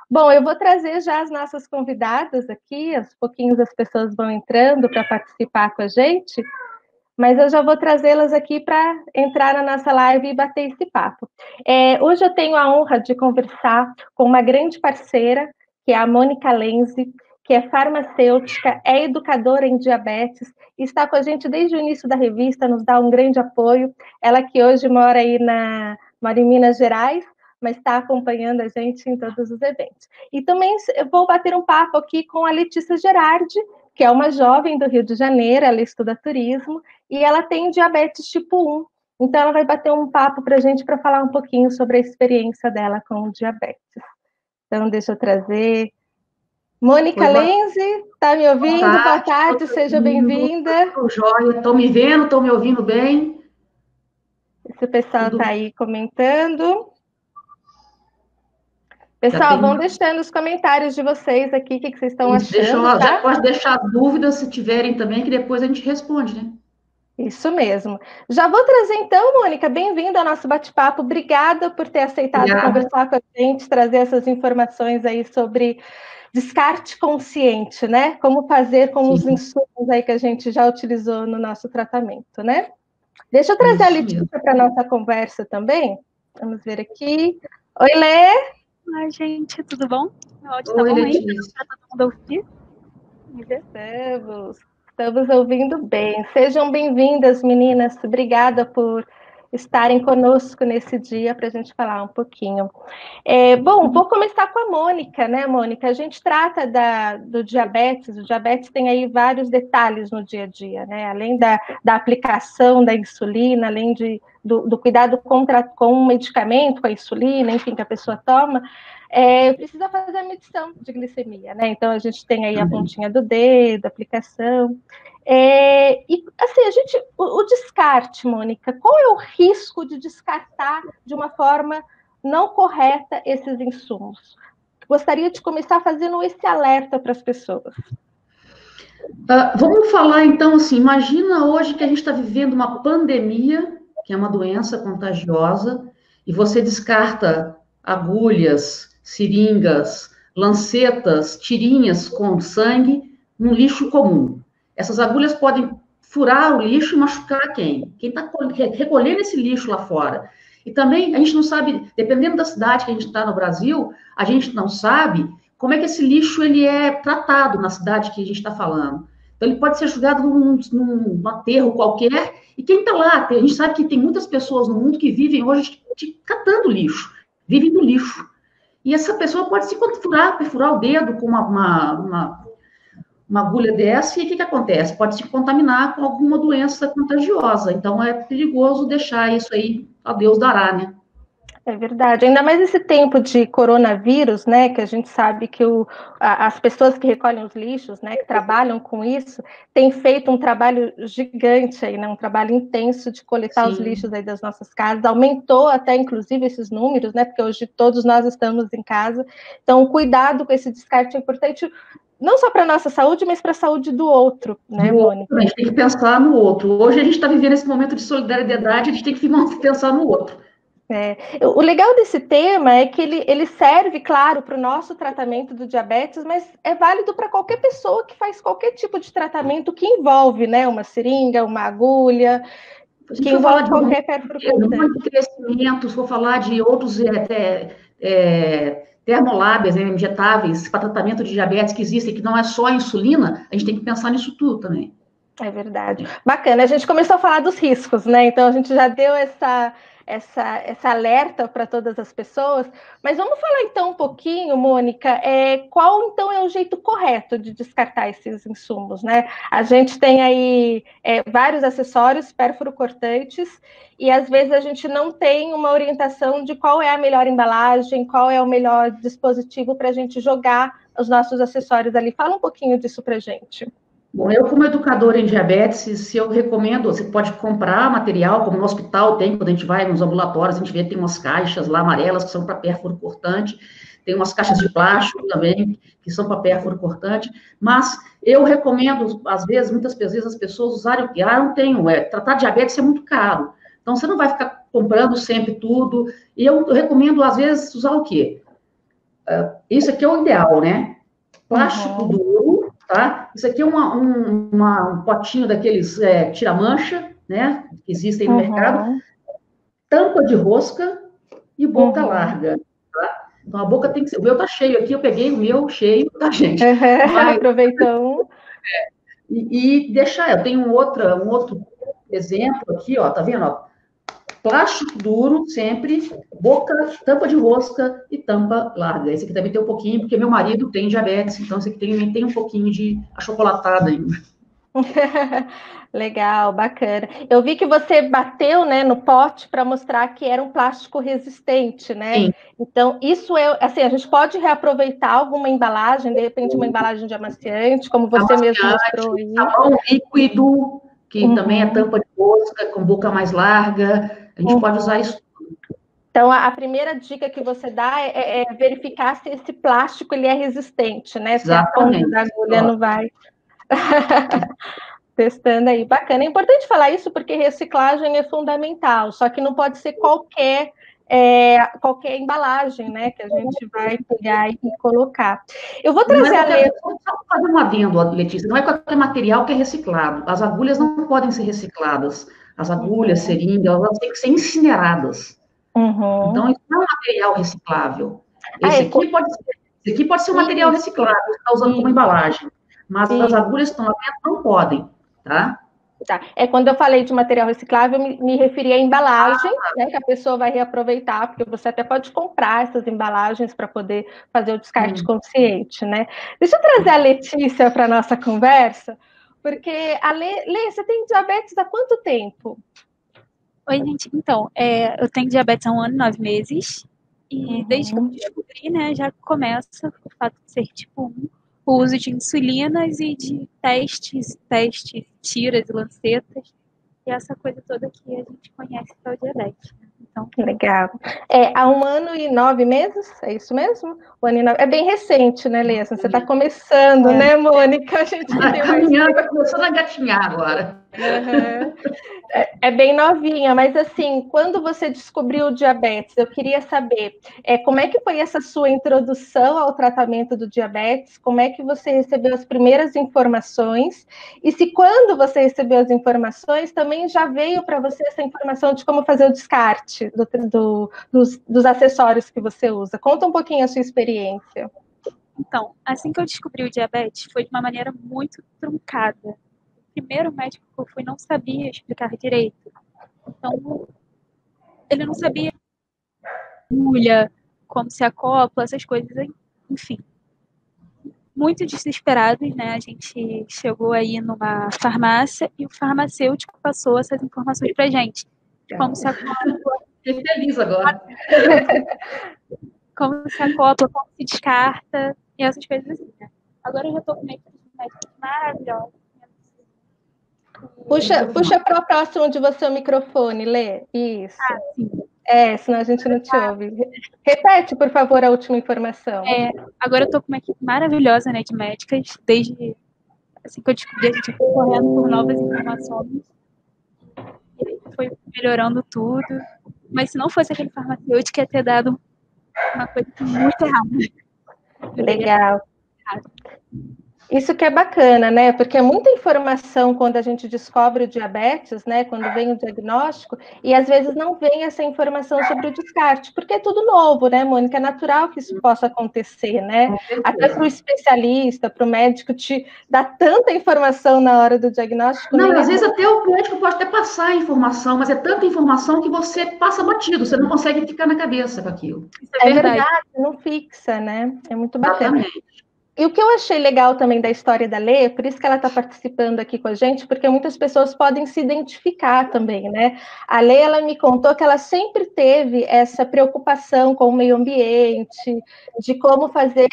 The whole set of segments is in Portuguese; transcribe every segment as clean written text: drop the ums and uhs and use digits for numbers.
Bom, eu vou trazer já as nossas convidadas aqui, aos pouquinhos as pessoas vão entrando para participar com a gente, mas eu já vou trazê-las aqui para entrar na nossa live e bater esse papo. Hoje eu tenho a honra de conversar com uma grande parceira, que é a Mônica Lenzi, que é farmacêutica, é educadora em diabetes, e está com a gente desde o início da revista, nos dá um grande apoio. Ela que hoje mora em Minas Gerais, mas está acompanhando a gente em todos os eventos. E também eu vou bater um papo aqui com a Letícia Gerardi, que é uma jovem do Rio de Janeiro, ela estuda turismo, e ela tem diabetes tipo 1. Então, ela vai bater um papo para a gente para falar um pouquinho sobre a experiência dela com o diabetes. Então, deixa eu trazer. Mônica Oi, Lenzi, está me ouvindo? Boa tarde, tarde, seja bem-vinda. tudo jóia, estão me vendo, estão me ouvindo bem? Esse pessoal está Tudo, aí comentando. já Pessoal, tem, vão deixando os comentários de vocês aqui, o que vocês estão isso, achando, já tá? pode deixar dúvidas se tiverem também, que depois a gente responde, né? Isso mesmo. Já vou trazer então, Mônica, bem-vinda ao nosso bate-papo. Obrigada por ter aceitado Obrigada. conversar com a gente, trazer essas informações aí sobre descarte consciente, né? Como fazer com os Sim, insumos aí que a gente já utilizou no nosso tratamento, né? Deixa eu trazer a isso mesmo. Letícia para a nossa conversa também. Vamos ver aqui. Oi, Lê. Oi, gente, tudo bom? Meu áudio tá Oi, bom aí? Letícia. Pra todo mundo ouvir? Estamos ouvindo bem. Sejam bem-vindas, meninas. Obrigada por estarem conosco nesse dia para a gente falar um pouquinho. Bom, vou começar com a Mônica, né, Mônica? A gente trata do diabetes, o diabetes tem aí vários detalhes no dia a dia, né? Além da aplicação da insulina, além do cuidado com o medicamento, com a insulina, enfim, que a pessoa toma, precisa fazer a medição de glicemia, né? Então a gente tem aí a pontinha do dedo, a aplicação. E assim, o descarte, Mônica, qual é o risco de descartar de uma forma não correta esses insumos? Gostaria de começar fazendo esse alerta para as pessoas. Vamos falar então assim, imagina hoje que a gente está vivendo uma pandemia, que é uma doença contagiosa, e você descarta agulhas, seringas, lancetas, tirinhas com sangue num lixo comum. Essas agulhas podem furar o lixo e machucar quem? Quem está recolhendo esse lixo lá fora. E também a gente não sabe, dependendo da cidade que a gente está no Brasil, a gente não sabe como é que esse lixo ele é tratado na cidade que a gente está falando. Então, ele pode ser jogado num aterro qualquer, e quem está lá, a gente sabe que tem muitas pessoas no mundo que vivem hoje catando lixo, vivem do lixo. E essa pessoa pode se perfurar o dedo com uma agulha dessa, e o que acontece? Pode se contaminar com alguma doença contagiosa. Então, é perigoso deixar isso aí, a Deus dará, né? É verdade, ainda mais esse tempo de coronavírus, né, que a gente sabe que as pessoas que recolhem os lixos, né, que trabalham com isso, têm feito um trabalho gigante aí, né, um trabalho intenso de coletar os Sim. lixos aí das nossas casas, aumentou até inclusive esses números, né, porque hoje todos nós estamos em casa, então cuidado com esse descarte é importante, não só para a nossa saúde, mas para a saúde do outro, né, Mônica? A gente tem que pensar no outro. Hoje a gente está vivendo esse momento de solidariedade, a gente tem que pensar no outro. O legal desse tema é que ele serve, claro, para o nosso tratamento do diabetes, mas é válido para qualquer pessoa que faz qualquer tipo de tratamento que envolve, né, uma seringa, uma agulha, que envolve qualquer perfuro cortante. De crescimento, se for falar de outros termolábios, né, injetáveis para tratamento de diabetes que existem, que não é só a insulina, a gente tem que pensar nisso tudo também. É verdade. Bacana. A gente começou a falar dos riscos, né? Então a gente já deu essa alerta para todas as pessoas. Mas vamos falar então um pouquinho, Mônica, qual então é o jeito correto de descartar esses insumos, né? A gente tem aí vários acessórios pérfuro-cortantes e às vezes a gente não tem uma orientação de qual é a melhor embalagem, qual é o melhor dispositivo para a gente jogar os nossos acessórios ali. Fala um pouquinho disso para a gente. Bom, eu como educadora em diabetes, se eu recomendo, você pode comprar material, como no hospital tem, quando a gente vai nos ambulatórios, a gente vê, tem umas caixas lá amarelas que são para pérfuro cortante, tem umas caixas de plástico também, que são para pérfuro cortante, mas eu recomendo, às vezes, muitas vezes as pessoas usarem o que? Eu não tenho, tratar diabetes é muito caro, então você não vai ficar comprando sempre tudo, e eu recomendo, às vezes, usar o quê? Isso aqui é o ideal, né? Plástico duro, tá? Isso aqui é um potinho daqueles tira-mancha, né? Que existem no mercado. Tampa de rosca e boca larga, tá? Então, a boca tem que ser... O meu tá cheio aqui, eu peguei o meu cheio, tá, gente? Mas... Aproveitou. E deixar... Eu tenho um outro exemplo aqui, ó, tá vendo? Ó? Plástico duro, sempre, boca, tampa de rosca e tampa larga. Esse aqui também tem um pouquinho, porque meu marido tem diabetes, então esse aqui tem um pouquinho de achocolatada ainda. Legal, bacana. Eu vi que você bateu, né, no pote para mostrar que era um plástico resistente, né? Sim. Então, isso é, assim, a gente pode reaproveitar alguma embalagem, de repente uma embalagem de amaciante, como você mesmo mostrou aí. Sabão líquido, que também é tampa de rosca, com boca mais larga. A gente pode usar isso. Então, a primeira dica que você dá é verificar se esse plástico ele é resistente, né? Exatamente. Se a ponta da agulha não vai... Testando aí, bacana. É importante falar isso porque reciclagem é fundamental, só que não pode ser qualquer embalagem, né, que a gente vai pegar e colocar. Eu vou trazer a Lê... Só fazer um adendo, Letícia, não é qualquer material que é reciclado. As agulhas não podem ser recicladas. As agulhas, seringas, elas têm que ser incineradas. Então, isso não é um material reciclável. Esse aqui pode ser um material reciclável, que você está usando como embalagem. Mas as agulhas que estão lá dentro não podem, tá? Tá. Quando eu falei de material reciclável, eu me referi à embalagem, né, que a pessoa vai reaproveitar, porque você até pode comprar essas embalagens para poder fazer o descarte consciente, né? Deixa eu trazer a Letícia para a nossa conversa, porque a Lê, você tem diabetes há quanto tempo? Oi, gente. Então, eu tenho diabetes há 1 ano e 9 meses, e desde que eu descobri, né, já começa o fato de ser tipo 1, o uso de insulinas e de testes, tiras e lancetas, e essa coisa toda que a gente conhece que é o diabetes. Então, legal. Há 1 ano e 9 meses, é isso mesmo? 1 ano e 9... É bem recente, né, Lê? Você está começando, né, Mônica? A gente tem caminhando, está começando a gatinhar agora. É bem novinha, mas assim, quando você descobriu o diabetes, eu queria saber como é que foi essa sua introdução ao tratamento do diabetes, como é que você recebeu as primeiras informações, e se quando você recebeu as informações, também já veio para você essa informação de como fazer o descarte dos acessórios que você usa. Conta um pouquinho a sua experiência. Então, assim que eu descobri o diabetes, foi de uma maneira muito truncada. O primeiro médico que eu fui não sabia explicar direito. Então, ele não sabia como se acopla, essas coisas, enfim. Muito desesperados, né? A gente chegou aí numa farmácia e o farmacêutico passou essas informações pra gente. Como se acopla. Fiquei feliz agora. Como se acopla, como se descarta, e essas coisas assim, né? Agora eu já tô com uma equipe de médicos maravilhosa. Puxa para o próximo de você o microfone, Lê. Isso. Sim. Senão a gente não te ouve. Repete, por favor, a última informação. Agora eu tô com uma equipe maravilhosa, né, de médicas. Desde assim que eu descobri, a gente foi correndo por novas informações. E aí foi melhorando tudo. Mas se não fosse aquele farmacêutico, ia ter dado uma coisa muito errada. Legal. Isso que é bacana, né? Porque é muita informação quando a gente descobre o diabetes, né? Quando vem o diagnóstico, e às vezes não vem essa informação sobre o descarte, porque é tudo novo, né, Mônica? É natural que isso possa acontecer, né? Até para o especialista, para o médico te dar tanta informação na hora do diagnóstico. Não, às vezes até o médico pode até passar a informação, mas é tanta informação que você passa batido, você não consegue ficar na cabeça com aquilo. Isso é verdade, não fixa, né? É muito bacana. Exatamente. E o que eu achei legal também da história da Lê, por isso que ela está participando aqui com a gente, porque muitas pessoas podem se identificar também, né? A Lê, ela me contou que ela sempre teve essa preocupação com o meio ambiente, de como fazer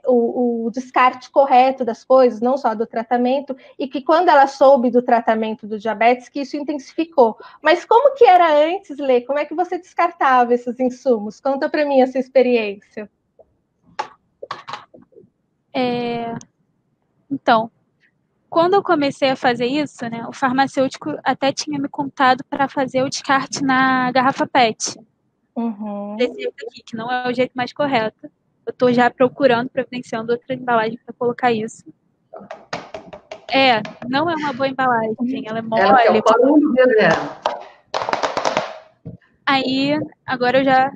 o descarte correto das coisas, não só do tratamento, e que quando ela soube do tratamento do diabetes, que isso intensificou. Mas como que era antes, Lê? Como é que você descartava esses insumos? Conta para mim a sua experiência. Então, quando eu comecei a fazer isso, né, o farmacêutico até tinha me contado para fazer o descarte na garrafa PET. Desse jeito aqui, que não é o jeito mais correto. Eu estou já procurando, providenciando outra embalagem para colocar isso. Não é uma boa embalagem, ela é mole. Ela quer o barulho mesmo. Aí, agora eu já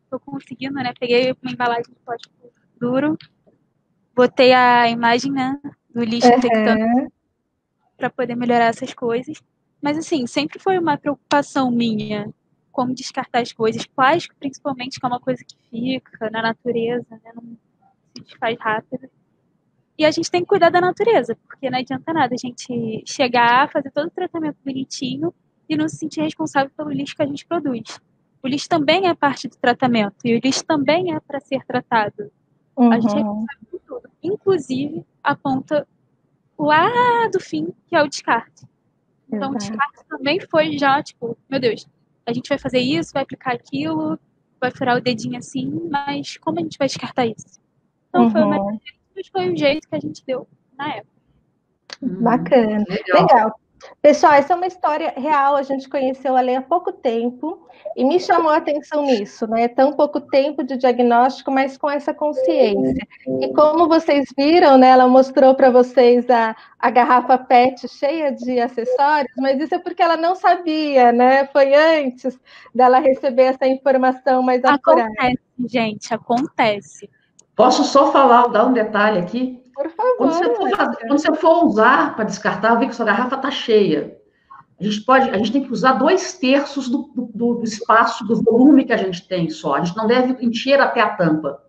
estou conseguindo, né? Peguei uma embalagem de plástico duro, botei a imagem, né, do lixo infectante para poder melhorar essas coisas. Mas, assim, sempre foi uma preocupação minha como descartar as coisas. Plástico, principalmente, que é uma coisa que fica na natureza, né? Não se desfaz rápido. E a gente tem que cuidar da natureza, porque não adianta nada a gente chegar, fazer todo o tratamento bonitinho e não se sentir responsável pelo lixo que a gente produz. O lixo também é parte do tratamento e o lixo também é para ser tratado. A gente é responsável por tudo, inclusive a ponta lá do fim, que é o descarte. Então, o descarte também foi já, tipo, meu Deus, a gente vai fazer isso, vai aplicar aquilo, vai furar o dedinho assim, mas como a gente vai descartar isso? Então, foi o jeito que a gente deu na época. Bacana. Legal. Pessoal, essa é uma história real, a gente conheceu a Lê há pouco tempo e me chamou a atenção nisso, né? Tão pouco tempo de diagnóstico, mas com essa consciência. E como vocês viram, né, ela mostrou para vocês a garrafa PET cheia de acessórios, mas isso é porque ela não sabia, né? Foi antes dela receber essa informação mais apurada. Acontece, gente, acontece. Posso só dar um detalhe aqui? Por favor. Quando você for usar para descartar, ver que sua garrafa está cheia. A gente tem que usar 2/3 do espaço, do volume que a gente tem só. A gente não deve encher até a tampa,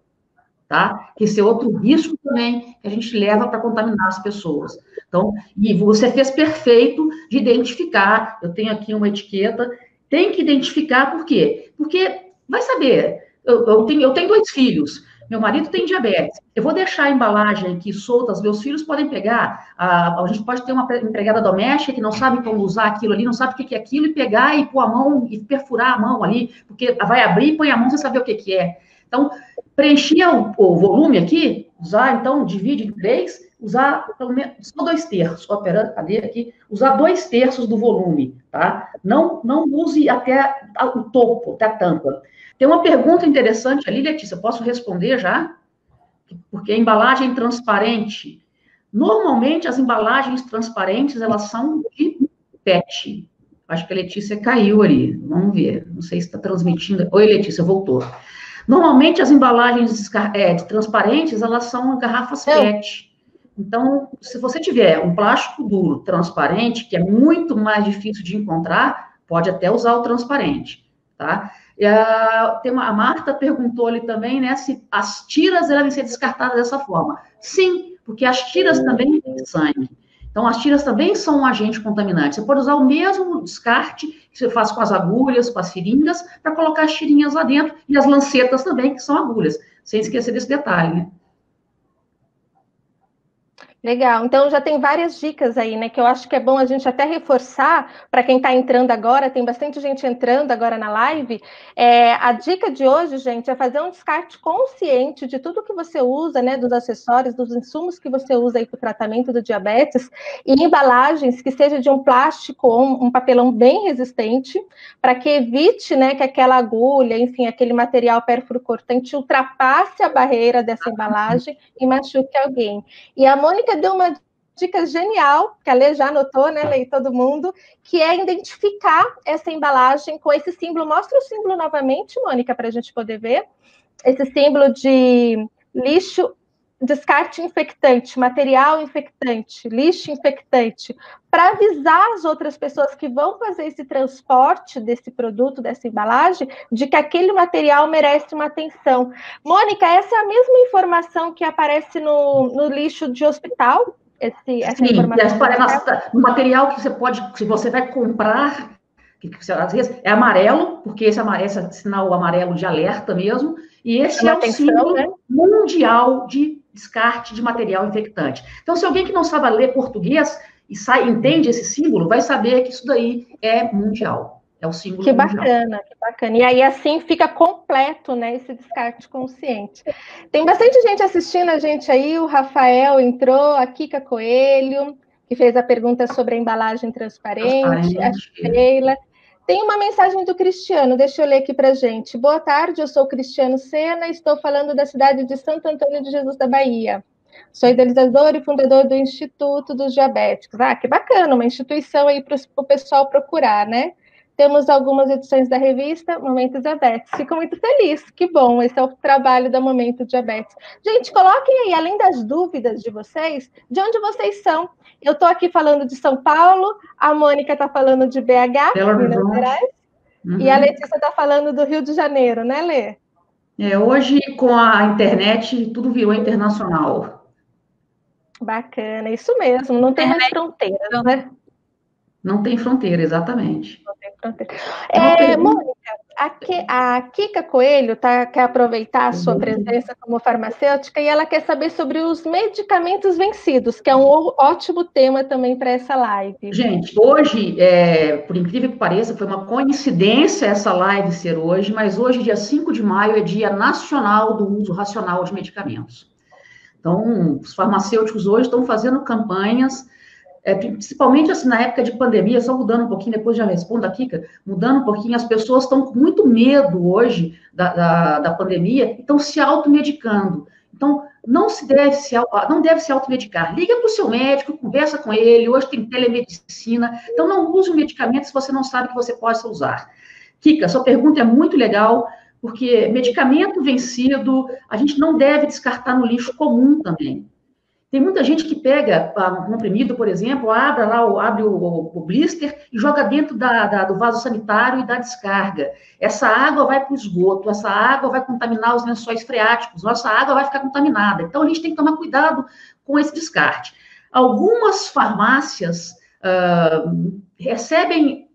tá? Esse é outro risco também que a gente leva para contaminar as pessoas. Então, e você fez perfeito de identificar. Eu tenho aqui uma etiqueta. Tem que identificar por quê? Porque, vai saber, eu tenho 2 filhos. Meu marido tem diabetes. Eu vou deixar a embalagem aqui solta, os meus filhos podem pegar. A gente pode ter uma empregada doméstica que não sabe como usar aquilo ali, não sabe o que é aquilo, e pegar e pôr a mão e perfurar a mão ali, porque vai abrir e põe a mão sem saber o que é. Então, preencher o volume aqui, então, divide em 3, usar pelo menos só 2/3, operando, cadê aqui? Usar 2/3 do volume, tá? Não use até o topo, até a tampa. Tem uma pergunta interessante ali, Letícia, posso responder já? Porque a embalagem transparente, normalmente as embalagens transparentes, elas são de PET. Acho que a Letícia caiu ali, vamos ver, não sei se está transmitindo. Oi, Letícia, voltou. Normalmente as embalagens transparentes, elas são garrafas PET. Então, se você tiver um plástico duro, transparente, que é muito mais difícil de encontrar, pode até usar o transparente, tá? A Marta perguntou ali também, né, se as tiras devem ser descartadas dessa forma. Sim, porque as tiras também têm sangue. Então, as tiras também são um agente contaminante. Você pode usar o mesmo descarte que você faz com as agulhas, com as seringas, para colocar as tirinhas lá dentro, e as lancetas também, que são agulhas, sem esquecer desse detalhe, né? Legal, então já tem várias dicas aí, né, que eu acho que é bom a gente até reforçar para quem está entrando agora, tem bastante gente entrando agora na live. A dica de hoje, gente, é fazer um descarte consciente de tudo que você usa, né, dos acessórios, dos insumos que você usa aí para o tratamento do diabetes, e embalagens que seja de um plástico ou um papelão bem resistente, para que evite, né, que aquela agulha, enfim, aquele material perfluorocortante ultrapasse a barreira dessa embalagem e machuque alguém. E a Mônica deu uma dica genial, que a Lê já anotou, né, Lê, todo mundo, que é identificar essa embalagem com esse símbolo. Mostra o símbolo novamente, Mônica, para a gente poder ver. Esse símbolo de lixo, descarte infectante, material infectante, lixo infectante, para avisar as outras pessoas que vão fazer esse transporte desse produto, dessa embalagem, de que aquele material merece uma atenção. Mônica, essa é a mesma informação que aparece no lixo de hospital? Essa Sim, informação no material que você pode, se você vai comprar, que às vezes é amarelo, porque esse sinal amarelo de alerta mesmo, e esse é o símbolo, né, mundial de descarte de material infectante. Então, se alguém que não sabe ler português entende esse símbolo, vai saber que isso daí é mundial. É o símbolo mundial. Que bacana. E aí, assim, fica completo, né, esse descarte consciente. Tem bastante gente assistindo a gente aí, o Rafael entrou, a Kika Coelho, que fez a pergunta sobre a embalagem transparente, a Sheila. Tem uma mensagem do Cristiano, deixa eu ler aqui para gente. Boa tarde, eu sou o Cristiano Sena, estou falando da cidade de Santo Antônio de Jesus da Bahia. Sou idealizador e fundador do Instituto dos Diabéticos. Ah, que bacana, uma instituição aí para o pessoal procurar, né? Temos algumas edições da revista Momento Diabetes. Fico muito feliz, que bom, esse é o trabalho da Momento Diabetes. Gente, coloquem aí, além das dúvidas de vocês, de onde vocês são. Eu estou aqui falando de São Paulo, a Mônica está falando de BH, Minas Gerais, e a Letícia está falando do Rio de Janeiro, né, Lê? Hoje, com a internet, tudo virou internacional. Bacana, isso mesmo, não tem mais fronteiras, né? Não tem fronteira, exatamente. Não tem fronteira. Mônica, a Kika Coelho quer aproveitar a sua presença como farmacêutica e ela quer saber sobre os medicamentos vencidos, que é um ótimo tema também para essa live. Gente, hoje, por incrível que pareça, foi uma coincidência essa live ser hoje, mas hoje, dia 5 de maio, é Dia Nacional do Uso Racional de Medicamentos. Então, os farmacêuticos hoje estão fazendo campanhas, principalmente assim, na época de pandemia, só mudando um pouquinho, depois já respondo a Kika, mudando um pouquinho, as pessoas estão com muito medo hoje da pandemia e estão se automedicando. Então, não deve se automedicar. Liga para o seu médico, conversa com ele, hoje tem telemedicina, então não use o medicamento se você não sabe que você possa usar. Kika, sua pergunta é muito legal, porque medicamento vencido, a gente não deve descartar no lixo comum também. Tem muita gente que pega um comprimido, por exemplo, abre o blister e joga dentro do vaso sanitário e dá descarga. Essa água vai para o esgoto, essa água vai contaminar os lençóis freáticos, nossa água vai ficar contaminada. Então, a gente tem que tomar cuidado com esse descarte. Algumas farmácias recebem,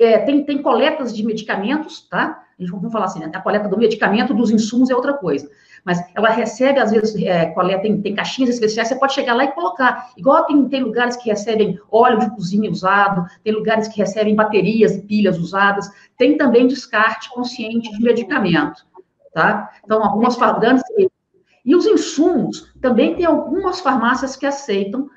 tem coletas de medicamentos, tá? Vamos falar assim, né? A coleta do medicamento, dos insumos é outra coisa. Mas ela recebe, às vezes, coleta, tem caixinhas especiais, você pode chegar lá e colocar. Igual tem lugares que recebem óleo de cozinha usado, tem lugares que recebem baterias e pilhas usadas, tem também descarte consciente de medicamento, tá? Então, algumas farmácias... E os insumos, também tem algumas farmácias que aceitam,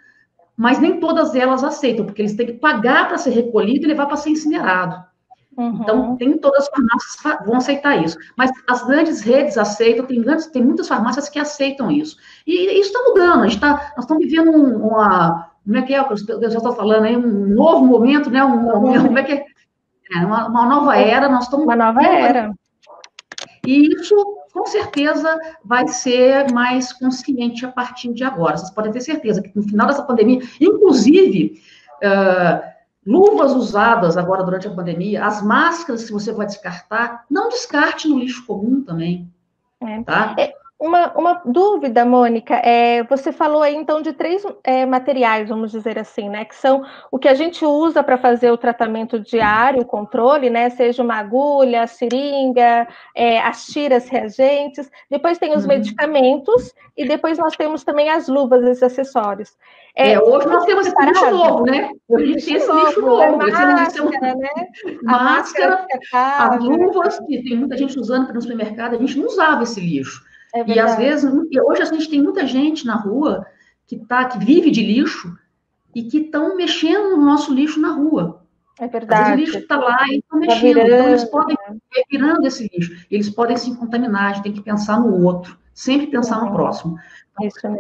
mas nem todas elas aceitam, porque eles têm que pagar para ser recolhido e levar para ser incinerado. Uhum. Então, nem todas as farmácias vão aceitar isso. Mas as grandes redes aceitam, tem muitas farmácias que aceitam isso. E isso está mudando, nós estamos vivendo como é que é, eu já estou falando aí, um novo momento, né? Como é que é? Uma nova era, nós estamos... Uma nova era. E isso, com certeza, vai ser mais consciente a partir de agora. Vocês podem ter certeza que no final dessa pandemia, inclusive... luvas usadas agora durante a pandemia, as máscaras que você vai descartar, não descarte no lixo comum também, tá? Uma dúvida, Mônica, você falou aí, então, de 3 materiais, vamos dizer assim, né, que são o que a gente usa para fazer o tratamento diário, o controle, né, seja uma agulha, seringa, as tiras reagentes, depois tem os medicamentos, e depois nós temos também as luvas, esses acessórios. Hoje nós temos esse lixo novo, né? Hoje a gente tem esse lixo novo. Máscara, né? Máscara, as luvas, que tem muita gente usando para no supermercado, a gente não usava esse lixo. E às vezes, hoje a gente tem muita gente na rua que vive de lixo e que estão mexendo no nosso lixo na rua. É verdade. Às vezes o lixo está lá e estão mexendo. Então eles podem ir virando esse lixo. Eles podem se contaminar, a gente tem que pensar no outro, sempre pensar no próximo.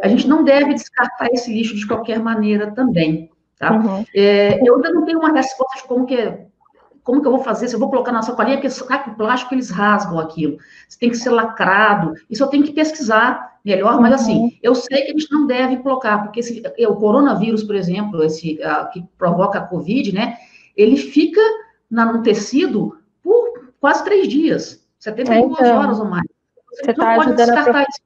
A gente não deve descartar esse lixo de qualquer maneira também, tá? Eu ainda não tenho uma resposta de como que eu vou fazer, se eu vou colocar na sacolinha, porque saco plástico, eles rasgam aquilo. Isso tem que ser lacrado. Isso eu tenho que pesquisar melhor, mas assim, eu sei que a gente não deve colocar, porque o coronavírus, por exemplo, que provoca a Covid, né, ele fica no tecido por quase 3 dias, 72 horas ou mais. Você não pode descartar isso.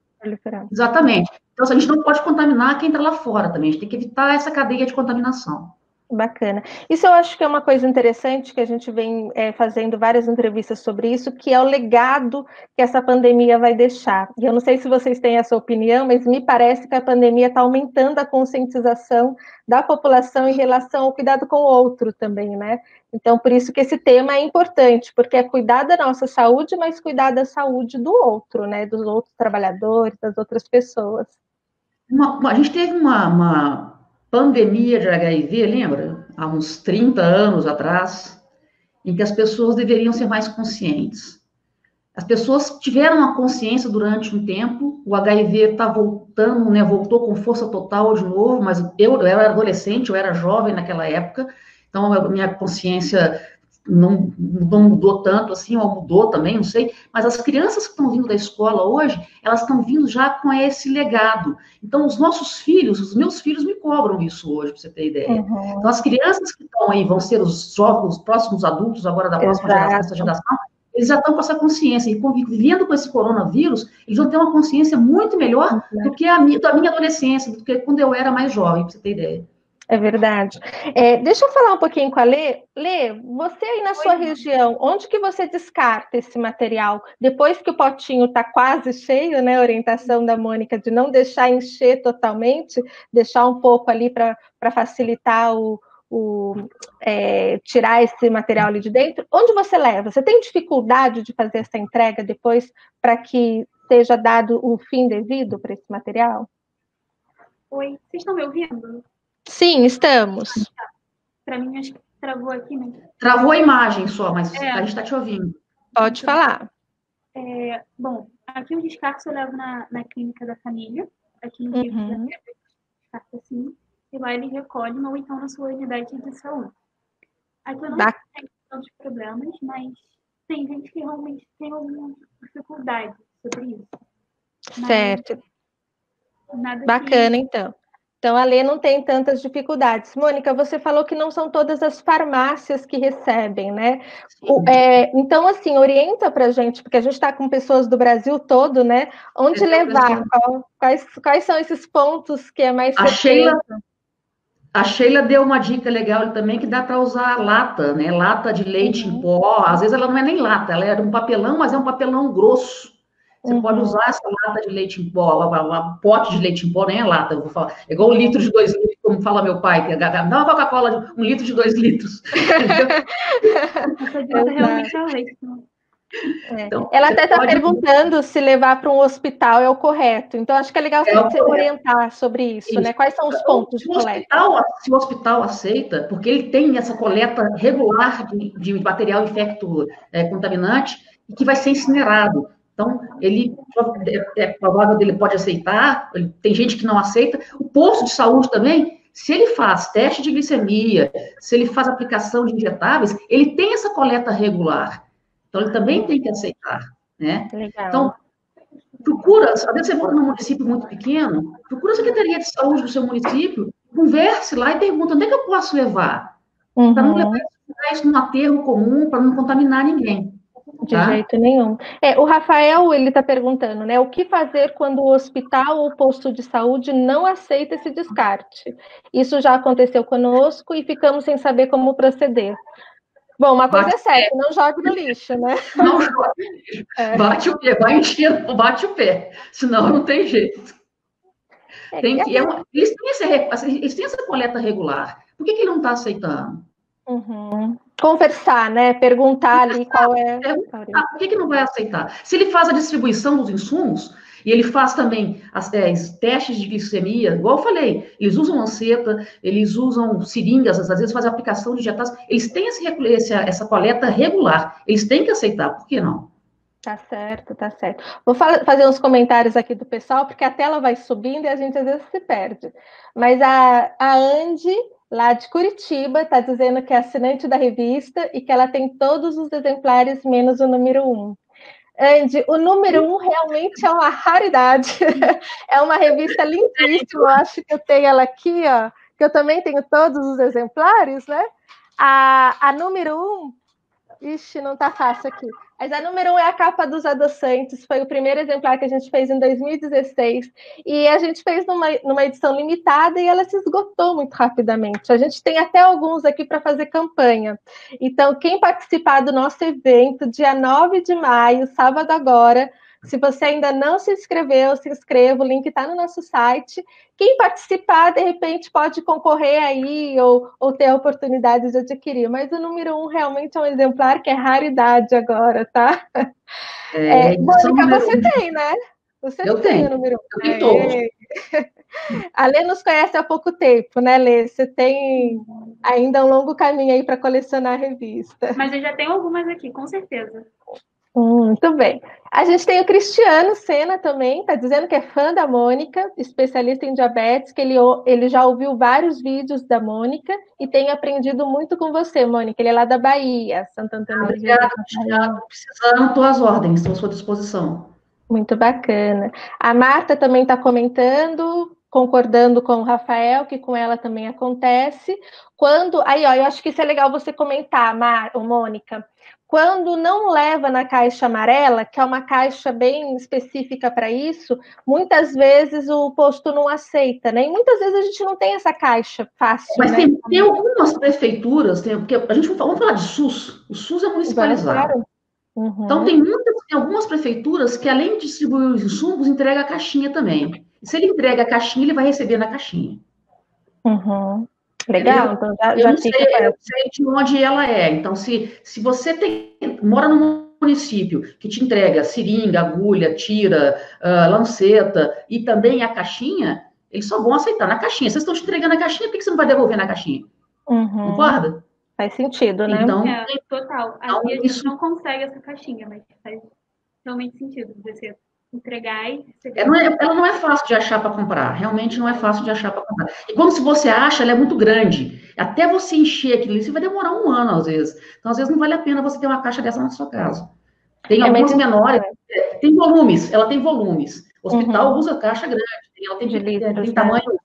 Exatamente. Então, a gente não pode contaminar quem está lá fora também. A gente tem que evitar essa cadeia de contaminação. Bacana. Isso eu acho que é uma coisa interessante, que a gente vem fazendo várias entrevistas sobre isso, que é o legado que essa pandemia vai deixar. E eu não sei se vocês têm essa opinião, mas me parece que a pandemia está aumentando a conscientização da população em relação ao cuidado com o outro também, né? Então, por isso que esse tema é importante, porque é cuidar da nossa saúde, mas cuidar da saúde do outro, né? Dos outros trabalhadores, das outras pessoas. A gente teve uma pandemia de HIV, lembra? Há uns 30 anos atrás, em que as pessoas deveriam ser mais conscientes. As pessoas tiveram a consciência durante um tempo, o HIV está voltando, né, voltou com força total de novo, mas eu era adolescente, eu era jovem naquela época, então a minha consciência não mudou tanto assim, ou mudou também, não sei, mas as crianças que estão vindo da escola hoje, elas estão vindo já com esse legado. Então, os nossos filhos, os meus filhos me cobram isso hoje, para você ter ideia. Uhum. Então, as crianças que estão aí vão ser os jovens, os próximos adultos agora da próxima geração, essa geração, eles já estão com essa consciência, e convivendo com esse coronavírus, eles vão ter uma consciência muito melhor do que da minha adolescência, do que quando eu era mais jovem, para você ter ideia. É verdade. Deixa eu falar um pouquinho com a Lê. Lê, você aí na sua região, onde que você descarta esse material? Depois que o potinho está quase cheio, né? A orientação da Mônica de não deixar encher totalmente, deixar um pouco ali para facilitar tirar esse material ali de dentro. Onde você leva? Você tem dificuldade de fazer essa entrega depois para que seja dado o fim devido para esse material? Oi, vocês estão me ouvindo? Sim, estamos. Para mim, acho que travou aqui, né? Travou a imagem só, mas a gente está te ouvindo. Pode falar. Bom, aqui o descarte eu levo na clínica da família, aqui em Rio de Janeiro, descarta assim, e lá eles recolhem, ou então na sua unidade de saúde. Aqui eu não tenho tantos problemas, mas tem gente que realmente tem alguma dificuldade sobre isso. Certo. Bacana, então. Então, a Lê não tem tantas dificuldades. Mônica, você falou que não são todas as farmácias que recebem, né? Então, assim, orienta para a gente, porque a gente está com pessoas do Brasil né? Onde levar? Quais são esses pontos que é mais certeiro? A Sheila deu uma dica legal também, que dá para usar lata, né? Lata de leite em pó. Às vezes ela não é nem lata, ela é um papelão, mas é um papelão grosso. Você pode usar essa lata de leite em pó, um pote de leite em pó, nem é lata, eu vou falar. É igual 1 litro de 2 litros, como fala meu pai, dá uma Coca-Cola de 1 litro de 2 litros. Realmente é leite. Então, ela até está perguntando se levar para um hospital é o correto. Então, acho que é legal você orientar sobre isso, né? Quais são os pontos de coleta? Se o hospital aceita, porque ele tem essa coleta regular de material infecto contaminante, e que vai ser incinerado. Então, é provável que ele pode aceitar, tem gente que não aceita. O posto de saúde também, se ele faz teste de glicemia, se ele faz aplicação de injetáveis, ele tem essa coleta regular. Então, ele também tem que aceitar, né? Legal. Então, procura, às vezes você mora num município muito pequeno, procura a Secretaria de Saúde do seu município, converse lá e pergunta, onde é que eu posso levar? Para não levar isso num aterro comum, para não contaminar ninguém. De jeito nenhum. O Rafael, ele está perguntando, né? O que fazer quando o hospital ou posto de saúde não aceita esse descarte? Isso já aconteceu conosco e ficamos sem saber como proceder. Bom, uma coisa é certa, não jogue no lixo, né? Não jogue no lixo. Bate o pé, vai enchendo, bate o pé. Senão não tem jeito. Eles têm essa coleta regular. Por que ele não está aceitando? Conversar, né? Perguntar ali qual é. Por que não vai aceitar? Se ele faz a distribuição dos insumos, e ele faz também testes de glicemia, igual eu falei, eles usam lanceta, eles usam seringas, às vezes fazem aplicação de injetáveis, eles têm essa coleta regular, eles têm que aceitar, por que não? Tá certo, tá certo. Vou fazer uns comentários aqui do pessoal, porque a tela vai subindo e a gente às vezes se perde. Mas a Andy, lá de Curitiba, está dizendo que é assinante da revista e que ela tem todos os exemplares, menos o número 1. Andy, o número 1 realmente é uma raridade. É uma revista lindíssima. Eu acho que eu tenho ela aqui, ó, que eu também tenho todos os exemplares, né? A número 1, ixi, não tá fácil aqui. Mas a número 1 é a capa dos adoçantes, foi o primeiro exemplar que a gente fez em 2016, e a gente fez numa edição limitada e ela se esgotou muito rapidamente. A gente tem até alguns aqui para fazer campanha. Então, quem participar do nosso evento, dia 9 de maio, sábado agora, se você ainda não se inscreveu, se inscreva, o link está no nosso site. Quem participar, de repente, pode concorrer aí ou ter a oportunidade de adquirir. Mas o número 1 realmente é um exemplar que é raridade agora, tá? Mônica, você tem, né? Você tem o número 1. Eu tenho todos. A Lê nos conhece há pouco tempo, né, Lê? Você tem Ainda é um longo caminho aí para colecionar a revista. Mas eu já tenho algumas aqui, com certeza. Muito bem. A gente tem o Cristiano Sena também, está dizendo que é fã da Mônica, especialista em diabetes, que ele já ouviu vários vídeos da Mônica e tem aprendido muito com você, Mônica. Ele é lá da Bahia, Santo Antônio do Rio. Obrigada, Cristiano. Precisando, estou às ordens, estou à sua disposição. Muito bacana. A Marta também está comentando, concordando com o Rafael, que com ela também acontece. Aí, ó, eu acho que isso é legal você comentar, Mônica. Quando não leva na caixa amarela, que é uma caixa bem específica para isso, muitas vezes o posto não aceita, né? E muitas vezes a gente não tem essa caixa fácil. Mas né? tem algumas prefeituras, porque a gente vamos falar de SUS. O SUS é municipalizado. Claro. Uhum. Então, tem algumas prefeituras que, além de distribuir os insumos, entrega a caixinha também. E se ele entrega a caixinha, ele vai receber na caixinha. Uhum. Legal, então eu sei de onde ela é. Então, se você mora num município que te entrega seringa, agulha, tira, lanceta e também a caixinha, eles só vão aceitar na caixinha. Vocês estão te entregando a caixinha, por que você não vai devolver na caixinha? Concorda? Faz sentido, né? Então, total. Aqui a gente não consegue essa caixinha, mas faz realmente sentido você entregar e receber. Ela não é fácil de achar para comprar. Realmente não é fácil de achar para comprar. E quando você acha, ela é muito grande. Até você encher aquilo ali, você vai demorar 1 ano, às vezes. Então, às vezes, não vale a pena você ter uma caixa dessa na sua casa. Tem algumas menores, tem volumes, ela tem volumes. O hospital usa caixa grande, ela tem tamanho.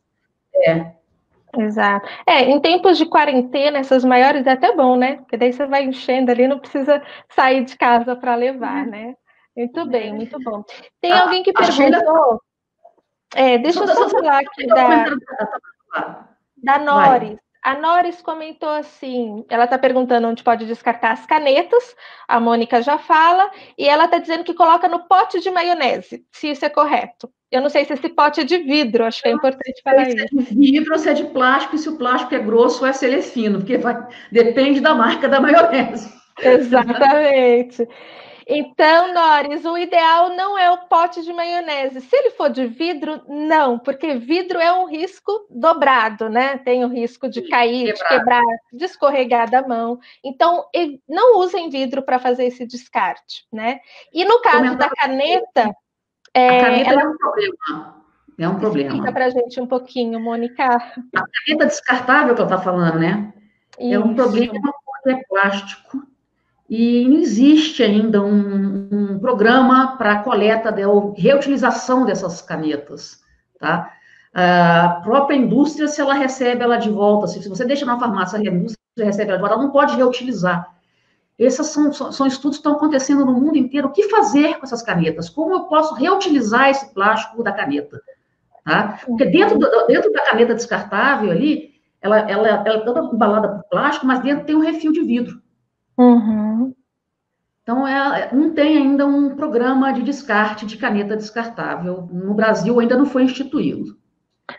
Exato. Em tempos de quarentena, essas maiores é até bom, né? Porque daí você vai enchendo ali, não precisa sair de casa para levar, né? Muito bem, muito bom. Tem alguém que perguntou. Deixa eu só falar aqui da Noris. A Noris comentou assim, ela está perguntando onde pode descartar as canetas, a Mônica já fala, e ela está dizendo que coloca no pote de maionese, se isso é correto. Eu não sei se esse pote é de vidro, acho que é importante falar isso. Se é de vidro ou se é de plástico, e se o plástico é grosso ou se ele é fino, porque depende da marca da maionese. Exatamente. Então, Noris, o ideal não é o pote de maionese. Se ele for de vidro, não, porque vidro é um risco dobrado, né? Tem o risco de cair, de quebrar, de escorregar da mão. Então, não usem vidro para fazer esse descarte, né? E no caso da caneta... A caneta é um problema. É um problema. Explica para a gente um pouquinho, Mônica. A caneta descartável que eu estou falando, né? Isso. É um problema porque é plástico. E não existe ainda um programa para a coleta ou reutilização dessas canetas, tá? A própria indústria, se ela recebe ela de volta, se você deixa na farmácia, a indústria recebe ela de volta, ela não pode reutilizar. Esses são estudos que estão acontecendo no mundo inteiro. O que fazer com essas canetas? Como eu posso reutilizar esse plástico da caneta? Tá? Porque dentro da caneta descartável ali, ela é toda embalada por plástico, mas dentro tem um refil de vidro. Uhum. Então, não tem ainda um programa de descarte de caneta descartável. No Brasil, ainda não foi instituído.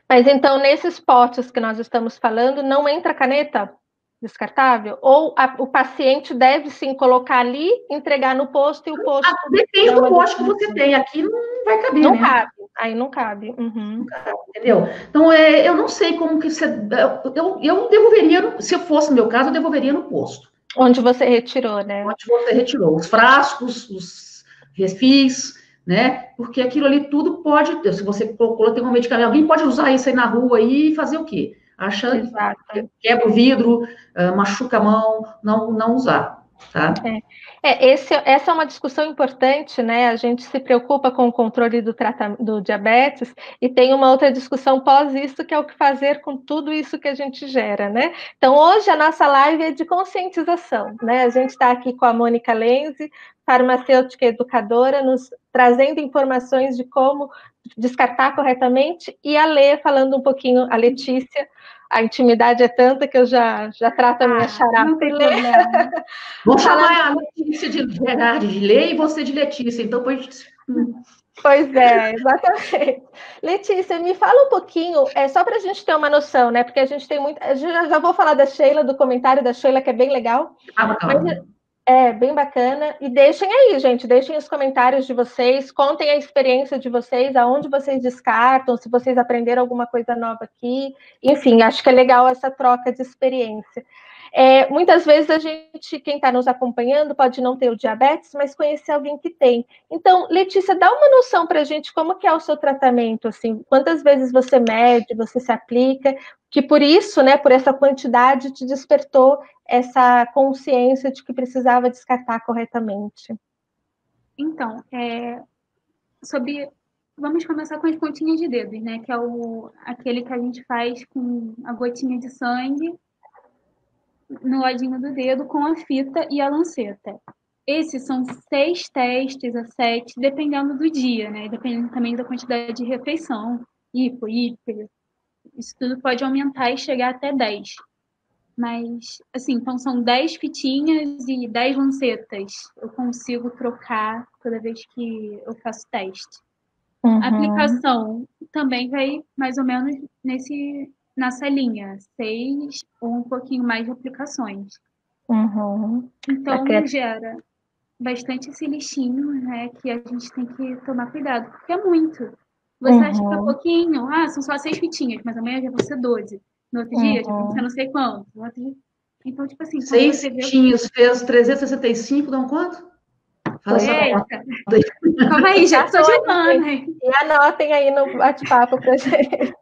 Mas, então, nesses potes que nós estamos falando, não entra caneta descartável? Ou o paciente deve, sim, colocar ali, entregar no posto e o posto... Depende do posto que você tem. Aqui não vai caber, não cabe. Aí não cabe. Uhum. Não cabe, entendeu? Então, eu não sei como que você... Eu devolveria, se fosse o meu caso, eu devolveria no posto. Onde você retirou, né? Onde você retirou. Os frascos, os refis, né? Porque aquilo ali tudo pode... Se você colocou, tem um medicamento, alguém pode usar isso aí na rua e fazer o quê? Quebra o vidro, machuca a mão, não usar, tá? Essa é uma discussão importante, né? A gente se preocupa com o controle do diabetes e tem uma outra discussão pós isso, que é o que fazer com tudo isso que a gente gera, né? Então, hoje a nossa live é de conscientização, né? A gente está aqui com a Mônica Lenzi, farmacêutica educadora, nos trazendo informações de como descartar corretamente, e a Lê falando um pouquinho, a Letícia. A intimidade é tanta que eu já trato a minha xarapa e Lê. Vou chamar a Letícia de Gerardi de Lê e você de Letícia, então depois... Pois é, exatamente. Letícia, me fala um pouquinho, só para a gente ter uma noção, né? Porque a gente tem muito... Já vou falar da Sheila, do comentário da Sheila, que é bem legal. É, bem bacana. E deixem aí, gente, deixem os comentários de vocês, contem a experiência de vocês, aonde vocês descartam, se vocês aprenderam alguma coisa nova aqui. Enfim, acho que é legal essa troca de experiência. Muitas vezes a gente, quem está nos acompanhando, pode não ter o diabetes, mas conhecer alguém que tem. Então, Letícia, dá uma noção para a gente como que é o seu tratamento, assim, quantas vezes você mede, você se aplica, que por isso, né, por essa quantidade, te despertou essa consciência de que precisava descartar corretamente. Então, vamos começar com as pontinhas de dedos, né? Que é aquele que a gente faz com a gotinha de sangue no ladinho do dedo com a fita e a lanceta. Esses são 6 testes a 7, dependendo do dia, né? Dependendo também da quantidade de refeição, hipo, hiper. Isso tudo pode aumentar e chegar até 10. Mas, assim, então são 10 fitinhas e 10 lancetas. Eu consigo trocar toda vez que eu faço teste. A aplicação também vai mais ou menos nessa linha, 6 ou um pouquinho mais de aplicações. Então, gera bastante esse lixinho, né, que a gente tem que tomar cuidado, porque é muito. Você acha que é pouquinho, são só 6 fitinhas, mas amanhã já vão ser 12. No outro dia, já vão ser não sei quanto. No outro dia... Então, tipo assim... 6 fitinhos fez 365, dão quanto? Faz essa conta. Calma aí, já estou de mano. E anotem aí no bate-papo pra gente.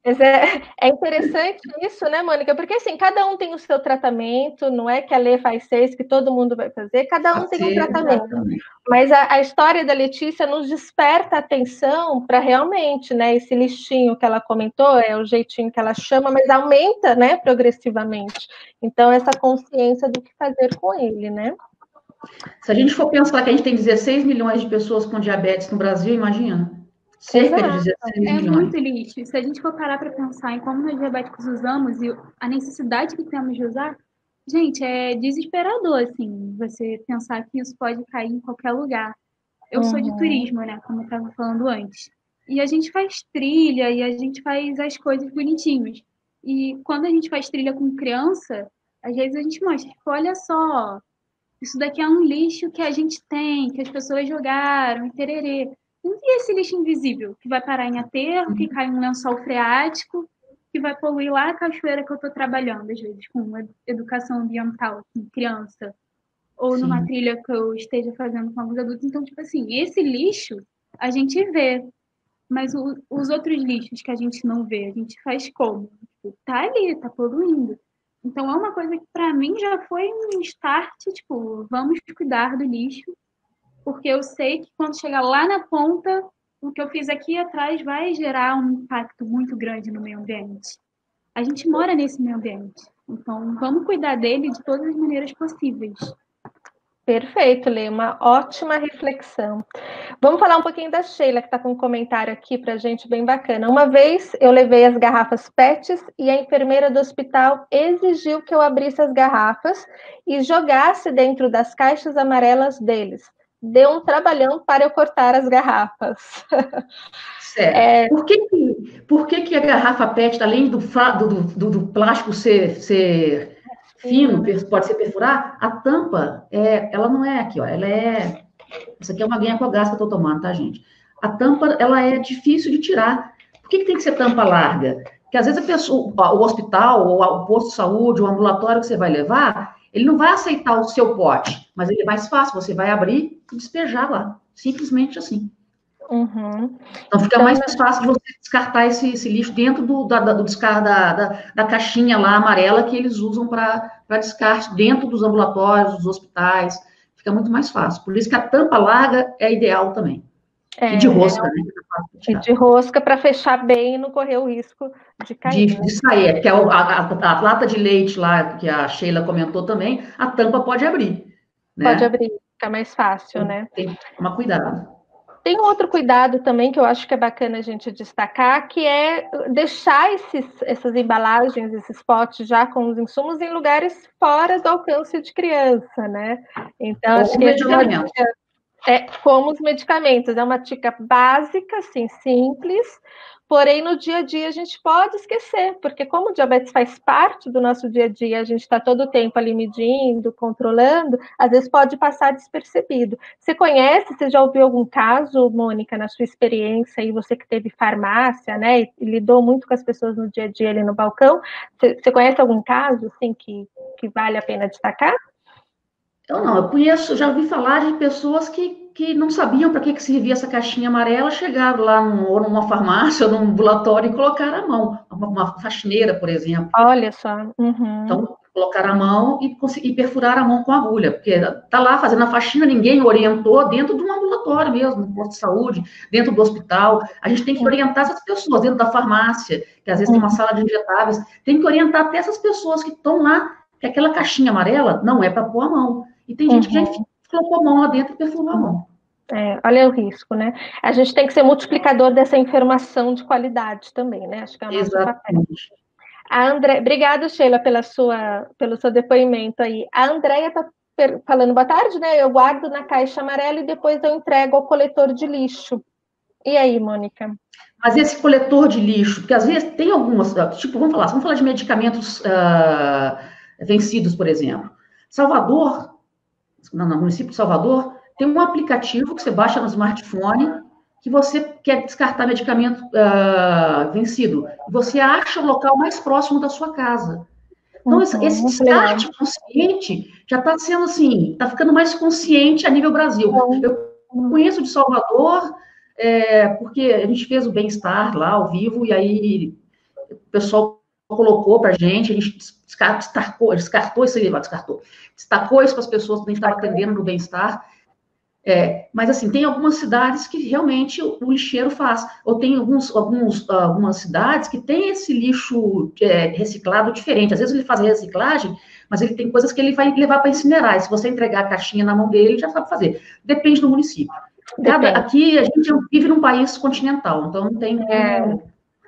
Mas é interessante isso, né, Mônica? Porque, assim, cada um tem o seu tratamento, não é que a Lê faz 6, que todo mundo vai fazer, cada um tem um tratamento. Exatamente. Mas a história da Letícia nos desperta a atenção para realmente, né, esse lixinho que ela comentou, é o jeitinho que ela chama, mas aumenta, né, progressivamente. Então, essa consciência do que fazer com ele, né? Se a gente for pensar que a gente tem 16 milhões de pessoas com diabetes no Brasil, imagina. Cerca de 16 milhões. É muito lixo. Se a gente for parar para pensar em como nós diabéticos usamos e a necessidade que temos de usar, gente, é desesperador, assim, você pensar que isso pode cair em qualquer lugar. Eu sou de turismo, né, como eu estava falando antes. E a gente faz trilha e a gente faz as coisas bonitinhos. E quando a gente faz trilha com criança, às vezes a gente mostra, tipo, olha só, isso daqui é um lixo que a gente tem, que as pessoas jogaram, e tererê. E esse lixo invisível, que vai parar em aterro, que cai em um lençol freático, que vai poluir lá a cachoeira que eu estou trabalhando, às vezes, com educação ambiental, com criança, ou numa trilha que eu esteja fazendo com alguns adultos. Então, tipo assim, esse lixo a gente vê, mas os outros lixos que a gente não vê, a gente faz como? Tipo, tá ali, tá poluindo. Então, é uma coisa que, para mim, já foi um start, tipo, vamos cuidar do lixo, porque eu sei que quando chegar lá na ponta, o que eu fiz aqui atrás vai gerar um impacto muito grande no meio ambiente. A gente mora nesse meio ambiente, então vamos cuidar dele de todas as maneiras possíveis. Perfeito, Lê, uma ótima reflexão. Vamos falar um pouquinho da Sheila, que está com um comentário aqui para a gente bem bacana. Uma vez eu levei as garrafas PETs e a enfermeira do hospital exigiu que eu abrisse as garrafas e jogasse dentro das caixas amarelas deles. Deu um trabalhão para eu cortar as garrafas. Certo. Por que a garrafa PET, além do plástico ser fino, pode ser perfurar, a tampa, ela não é aqui, ó, essa aqui é uma guinha com gás que eu tô tomando, tá, gente? A tampa, ela é difícil de tirar. Por que tem que ser tampa larga? Porque às vezes a pessoa, o hospital, ou o posto de saúde, o ambulatório que você vai levar, ele não vai aceitar o seu pote, mas ele é mais fácil, você vai abrir e despejar lá, simplesmente assim. Então fica mais fácil de você descartar esse lixo dentro da caixinha lá amarela que eles usam para descarte dentro dos ambulatórios, dos hospitais. Fica muito mais fácil. Por isso que a tampa larga é ideal também. E de rosca, né? E de rosca para fechar bem e não correr o risco de cair. De sair, porque a lata de leite lá, que a Sheila comentou também, a tampa pode abrir. Né? Pode abrir, fica mais fácil, então, né? Tem que tomar cuidado. Tem um outro cuidado também que eu acho que é bacana a gente destacar, que é deixar essas embalagens, esses potes já com os insumos em lugares fora do alcance de criança, né? Então, acho que como os medicamentos, é uma dica básica, assim, simples, Porém, no dia a dia a gente pode esquecer, porque como o diabetes faz parte do nosso dia a dia, a gente está todo o tempo ali medindo, controlando, às vezes pode passar despercebido. Você conhece, você já ouviu algum caso, Mônica, na sua experiência, e você que teve farmácia, né, e lidou muito com as pessoas no dia a dia ali no balcão, você conhece algum caso, assim, que vale a pena destacar? Eu conheço, já ouvi falar de pessoas que não sabiam para que servia essa caixinha amarela, chegaram lá ou numa farmácia ou num ambulatório e colocaram a mão, uma faxineira, por exemplo. Olha só. Uhum. Então, colocaram a mão e perfuraram a mão com agulha, porque está lá fazendo a faxina, ninguém orientou dentro de um ambulatório mesmo, no posto de saúde, dentro do hospital. A gente tem que orientar essas pessoas dentro da farmácia, que às vezes tem uma sala de injetáveis, tem que orientar até essas pessoas que estão lá, que aquela caixinha amarela não é para pôr a mão. E tem gente que já colocou a mão lá dentro e perfurou a mão. Olha o risco, né? A gente tem que ser multiplicador dessa informação de qualidade também, né? Acho que é o nosso papel. A obrigada, Sheila, pelo seu depoimento aí. A Andréia está falando, boa tarde, né? Eu guardo na caixa amarela e depois eu entrego ao coletor de lixo. E aí, Mônica? Mas esse coletor de lixo, porque às vezes tem algumas, tipo, vamos falar de medicamentos vencidos, por exemplo. Salvador, no município de Salvador, tem um aplicativo que você baixa no smartphone que você quer descartar medicamento vencido. Você acha o local mais próximo da sua casa. Então, esse descarte consciente já está sendo assim, está ficando mais consciente a nível Brasil. Eu conheço de Salvador, porque a gente fez o bem-estar lá ao vivo, e aí o pessoal colocou para a gente destacou isso para as pessoas que a gente estava atendendo no bem-estar. Mas, assim, tem algumas cidades que realmente o lixeiro faz. Ou tem algumas cidades que tem esse lixo reciclado diferente. Às vezes ele faz a reciclagem, mas ele tem coisas que ele vai levar para incinerar. E se você entregar a caixinha na mão dele, ele já sabe fazer. Depende do município. Aqui a gente vive num país continental, então não tem...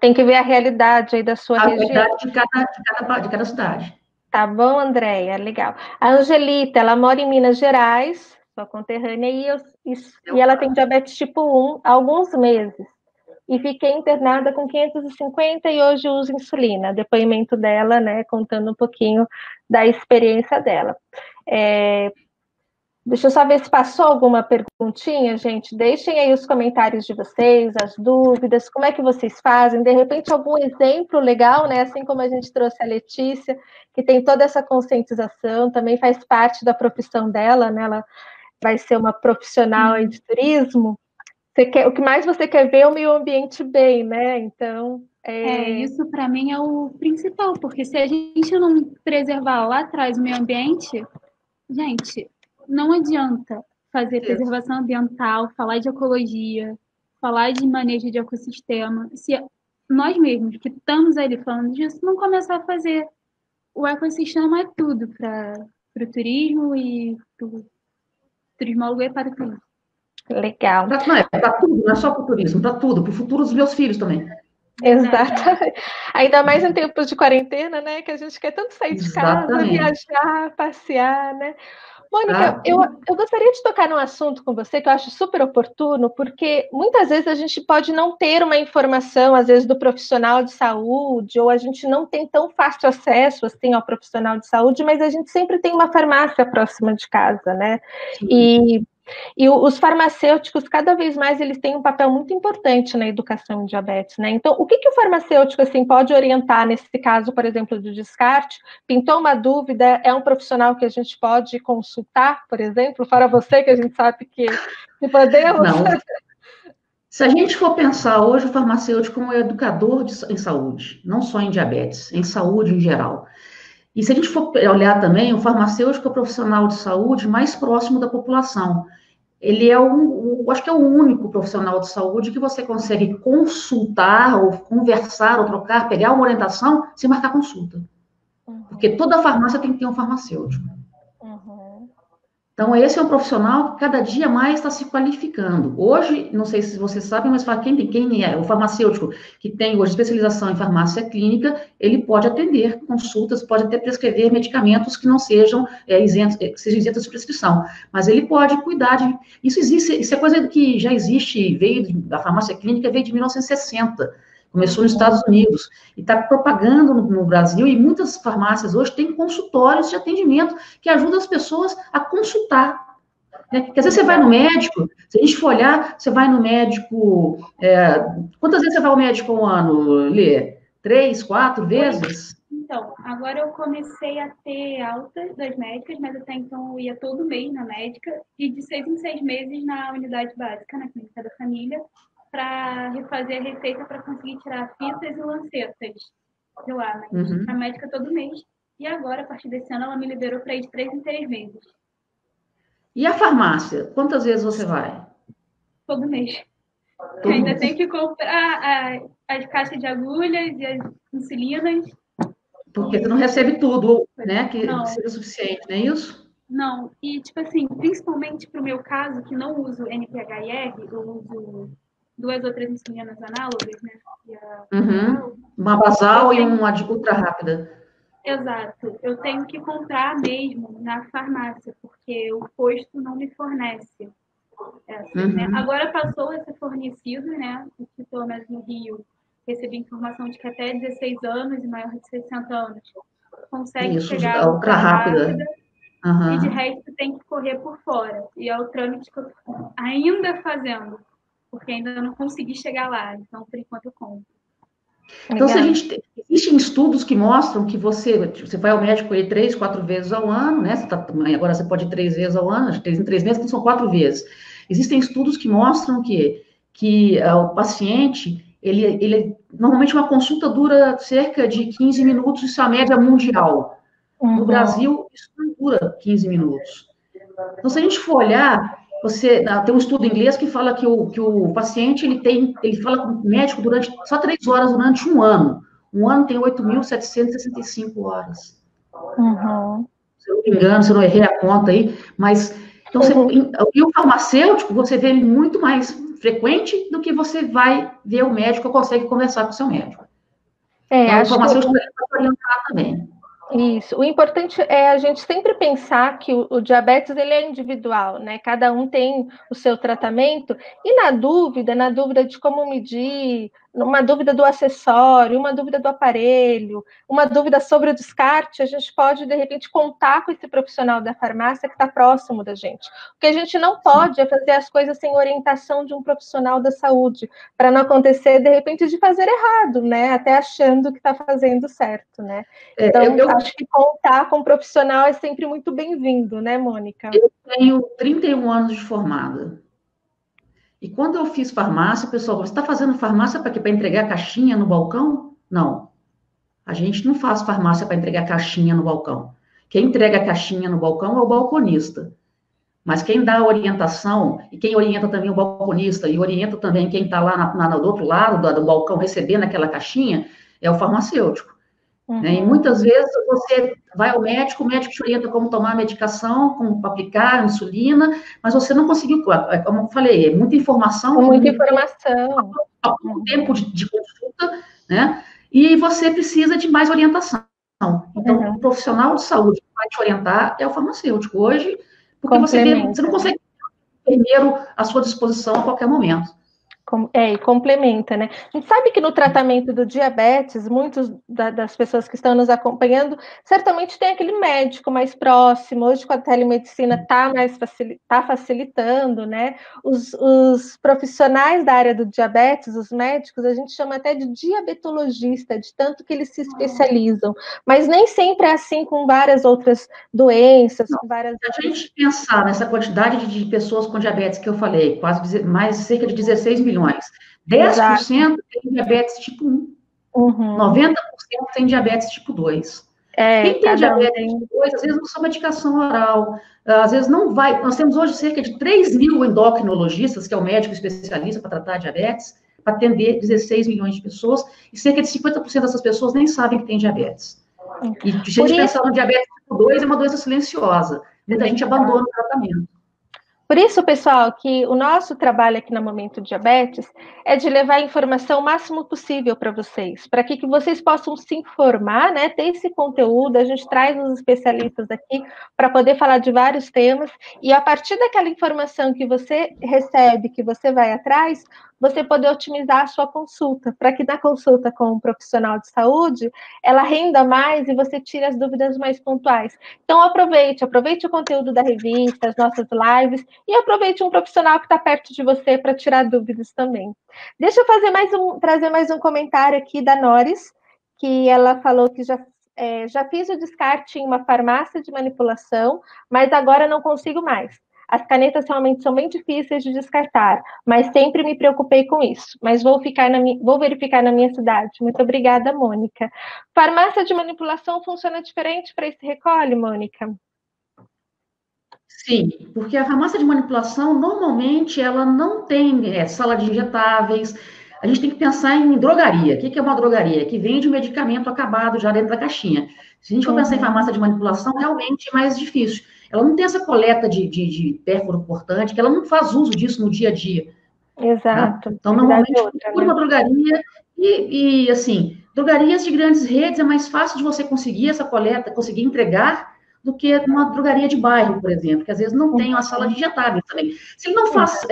Tem que ver a realidade aí da sua região. A realidade de cada cidade. Tá bom, Andréia? Legal. A Angelita, ela mora em Minas Gerais, sua conterrânea, e ela tem diabetes tipo 1 há alguns meses. E fiquei internada com 550 e hoje uso insulina. Depoimento dela, né, contando um pouquinho da experiência dela. Deixa eu só ver se passou alguma perguntinha, gente. Deixem aí os comentários de vocês, as dúvidas, como é que vocês fazem, de repente algum exemplo legal, né? Assim como a gente trouxe a Letícia, que tem toda essa conscientização, também faz parte da profissão dela, né? Ela vai ser uma profissional aí de turismo. O que mais você quer ver é o meio ambiente bem, né? Então... isso para mim é o principal, porque se a gente não preservar lá atrás o meio ambiente, gente... Não adianta fazer preservação ambiental, falar de ecologia, falar de manejo de ecossistema, se nós mesmos que estamos ali falando disso não começar a fazer. O ecossistema é tudo para o turismo e para o turismólogo e para o turismo. Legal. Para tudo, não é só para o turismo, para tudo, para o futuro dos meus filhos também. Exatamente. Ainda mais em tempos de quarentena, né? Que a gente quer tanto sair de casa, viajar, passear, né? Mônica, eu gostaria de tocar num assunto com você que eu acho super oportuno, porque muitas vezes a gente pode não ter uma informação, às vezes, do profissional de saúde, ou a gente não tem tão fácil acesso assim, ao profissional de saúde, mas a gente sempre tem uma farmácia próxima de casa, né? E os farmacêuticos, cada vez mais, eles têm um papel muito importante na educação em diabetes, né? Então, o que o farmacêutico, assim, pode orientar nesse caso, por exemplo, do descarte? Pintou uma dúvida, é um profissional que a gente pode consultar, por exemplo? Fora você, que a gente sabe que podemos... Não. Se a gente for pensar hoje o farmacêutico como educador em saúde, não só em diabetes, em saúde em geral. E se a gente for olhar também, o farmacêutico é o profissional de saúde mais próximo da população. Ele é acho que é o único profissional de saúde que você consegue consultar, ou conversar, ou trocar, pegar uma orientação, sem marcar consulta. Porque toda farmácia tem que ter um farmacêutico. Então, esse é um profissional que cada dia mais está se qualificando. Hoje, não sei se vocês sabem, mas quem é o farmacêutico que tem hoje especialização em farmácia clínica, ele pode atender consultas, pode até prescrever medicamentos que não sejam isentos de prescrição. Mas ele pode cuidar de... Isso é coisa que já existe, veio da farmácia clínica, veio de 1960. Começou nos Estados Unidos e está propagando no Brasil, e muitas farmácias hoje têm consultórios de atendimento que ajudam as pessoas a consultar. Né? Porque às vezes você vai no médico, se a gente for olhar, você vai no médico... quantas vezes você vai ao médico ao ano, Lê? 3, 4 vezes? Então, agora eu comecei a ter alta das médicas, mas até então eu ia todo mês na médica, e de 6 em 6 meses na unidade básica, na clínica da família, para refazer a receita para conseguir tirar fitas e lancetas de lá. Mas a médica todo mês. E agora, a partir desse ano, ela me liberou para ir de 3 em 3 meses. E a farmácia? Quantas vezes você vai? Todo mês. Ainda tem que comprar as caixas de agulhas e as insulinas. Porque você não recebe tudo, né? Que seja suficiente, não é isso? Não. E, tipo assim, principalmente para o meu caso, que não uso NPHR, eu uso 2 ou 3 insulinas análogas, né? Uma basal e uma ultra rápida. Exato. Eu tenho que comprar mesmo na farmácia, porque o posto não me fornece. Né? Agora passou a ser fornecido, né? Aqui, pelo menos no Rio, recebi informação de que até 16 anos e maior de 60 anos consegue chegar a ultra rápida. E de resto tem que correr por fora. E é o trâmite que eu estou ainda fazendo, porque ainda não consegui chegar lá. Então, por enquanto, eu compro. Então, existem estudos que mostram que você vai ao médico 3, 4 vezes ao ano, né? Agora você pode ir 3 vezes ao ano, de 3 em 3 meses, que são 4 vezes. Existem estudos que mostram que o paciente, normalmente uma consulta dura cerca de 15 minutos, isso é a média mundial. No Brasil, isso não dura 15 minutos. Então, se a gente for olhar, tem um estudo em inglês que fala que o paciente, ele fala com o médico só 3 horas durante um ano. Um ano tem 8.765 horas. Se eu não me engano, se eu não errei a conta aí, mas... Então, e o farmacêutico, você vê ele muito mais frequente do que você vai ver o médico ou consegue conversar com o seu médico. Então, o farmacêutico pode orientar também. Isso. O importante é a gente sempre pensar que o diabetes ele é individual, né? Cada um tem o seu tratamento e na dúvida de como medir, uma dúvida do acessório, uma dúvida do aparelho, uma dúvida sobre o descarte, a gente pode, de repente, contar com esse profissional da farmácia que está próximo da gente. O que a gente não pode é fazer as coisas sem orientação de um profissional da saúde, para não acontecer, de repente, de fazer errado, né? Até achando que está fazendo certo, né? Então, acho que contar com um profissional é sempre muito bem-vindo, né, Mônica? Eu tenho 31 anos de formada. E quando eu fiz farmácia, o pessoal falou, você está fazendo farmácia para quê? Para entregar caixinha no balcão? Não. A gente não faz farmácia para entregar caixinha no balcão. Quem entrega a caixinha no balcão é o balconista. Mas quem dá a orientação, e quem orienta também o balconista, e orienta também quem está lá do outro lado do balcão recebendo aquela caixinha, é o farmacêutico. Né? E muitas vezes você vai ao médico, o médico te orienta como tomar a medicação, como aplicar a insulina, mas você não conseguiu, como eu falei, é muita informação. Muita informação. Há pouco tempo de consulta, né? E você precisa de mais orientação. Então, o profissional de saúde que vai te orientar é o farmacêutico hoje, porque você não consegue ter primeiro à sua disposição a qualquer momento. E complementa, né? A gente sabe que no tratamento do diabetes, muitas das pessoas que estão nos acompanhando, certamente tem aquele médico mais próximo. Hoje, com a telemedicina, está facilitando, né? Os profissionais da área do diabetes, os médicos, a gente chama até de diabetologista, de tanto que eles se especializam. Mas nem sempre é assim com várias outras doenças, com várias... Se a gente pensar nessa quantidade de pessoas com diabetes que eu falei, cerca de 16 milhões, 10% tem diabetes tipo 1. 90% tem diabetes tipo 2. Quem tem diabetes tipo 2, às vezes não usa medicação oral, às vezes não vai. Nós temos hoje cerca de 3 mil endocrinologistas, que é o médico especialista para tratar diabetes, para atender 16 milhões de pessoas, e cerca de 50% dessas pessoas nem sabem que tem diabetes. E a gente pensar no diabetes tipo 2 é uma doença silenciosa. Muita gente abandona o tratamento. Por isso, pessoal, que o nosso trabalho aqui na Momento Diabetes é de levar a informação o máximo possível para vocês, para que vocês possam se informar, né, ter esse conteúdo. A gente traz os especialistas aqui para poder falar de vários temas, e a partir daquela informação que você recebe, que você vai atrás, você poder otimizar a sua consulta, para que na consulta com um profissional de saúde, ela renda mais e você tire as dúvidas mais pontuais. Então, aproveite o conteúdo da revista, as nossas lives, e aproveite um profissional que está perto de você para tirar dúvidas também. Deixa eu trazer mais um comentário aqui da Noris, que ela falou que já fiz o descarte em uma farmácia de manipulação, mas agora não consigo mais. As canetas realmente são bem difíceis de descartar, mas sempre me preocupei com isso. Mas vou verificar na minha cidade. Muito obrigada, Mônica. Farmácia de manipulação funciona diferente para esse recolhe, Mônica? Sim, porque a farmácia de manipulação, normalmente, ela não tem sala de injetáveis. A gente tem que pensar em drogaria. O que é uma drogaria? Que vende um medicamento acabado já dentro da caixinha. Se a gente for pensar em farmácia de manipulação, realmente é mais difícil. Ela não tem essa coleta de pérfuro cortante, que ela não faz uso disso no dia a dia. Exato. Tá? Então, normalmente, procura uma drogaria e, assim, drogarias de grandes redes é mais fácil de você conseguir essa coleta, conseguir entregar, do que uma drogaria de bairro, por exemplo, que às vezes não tem uma sala de injetáveis também. Se ele não faz,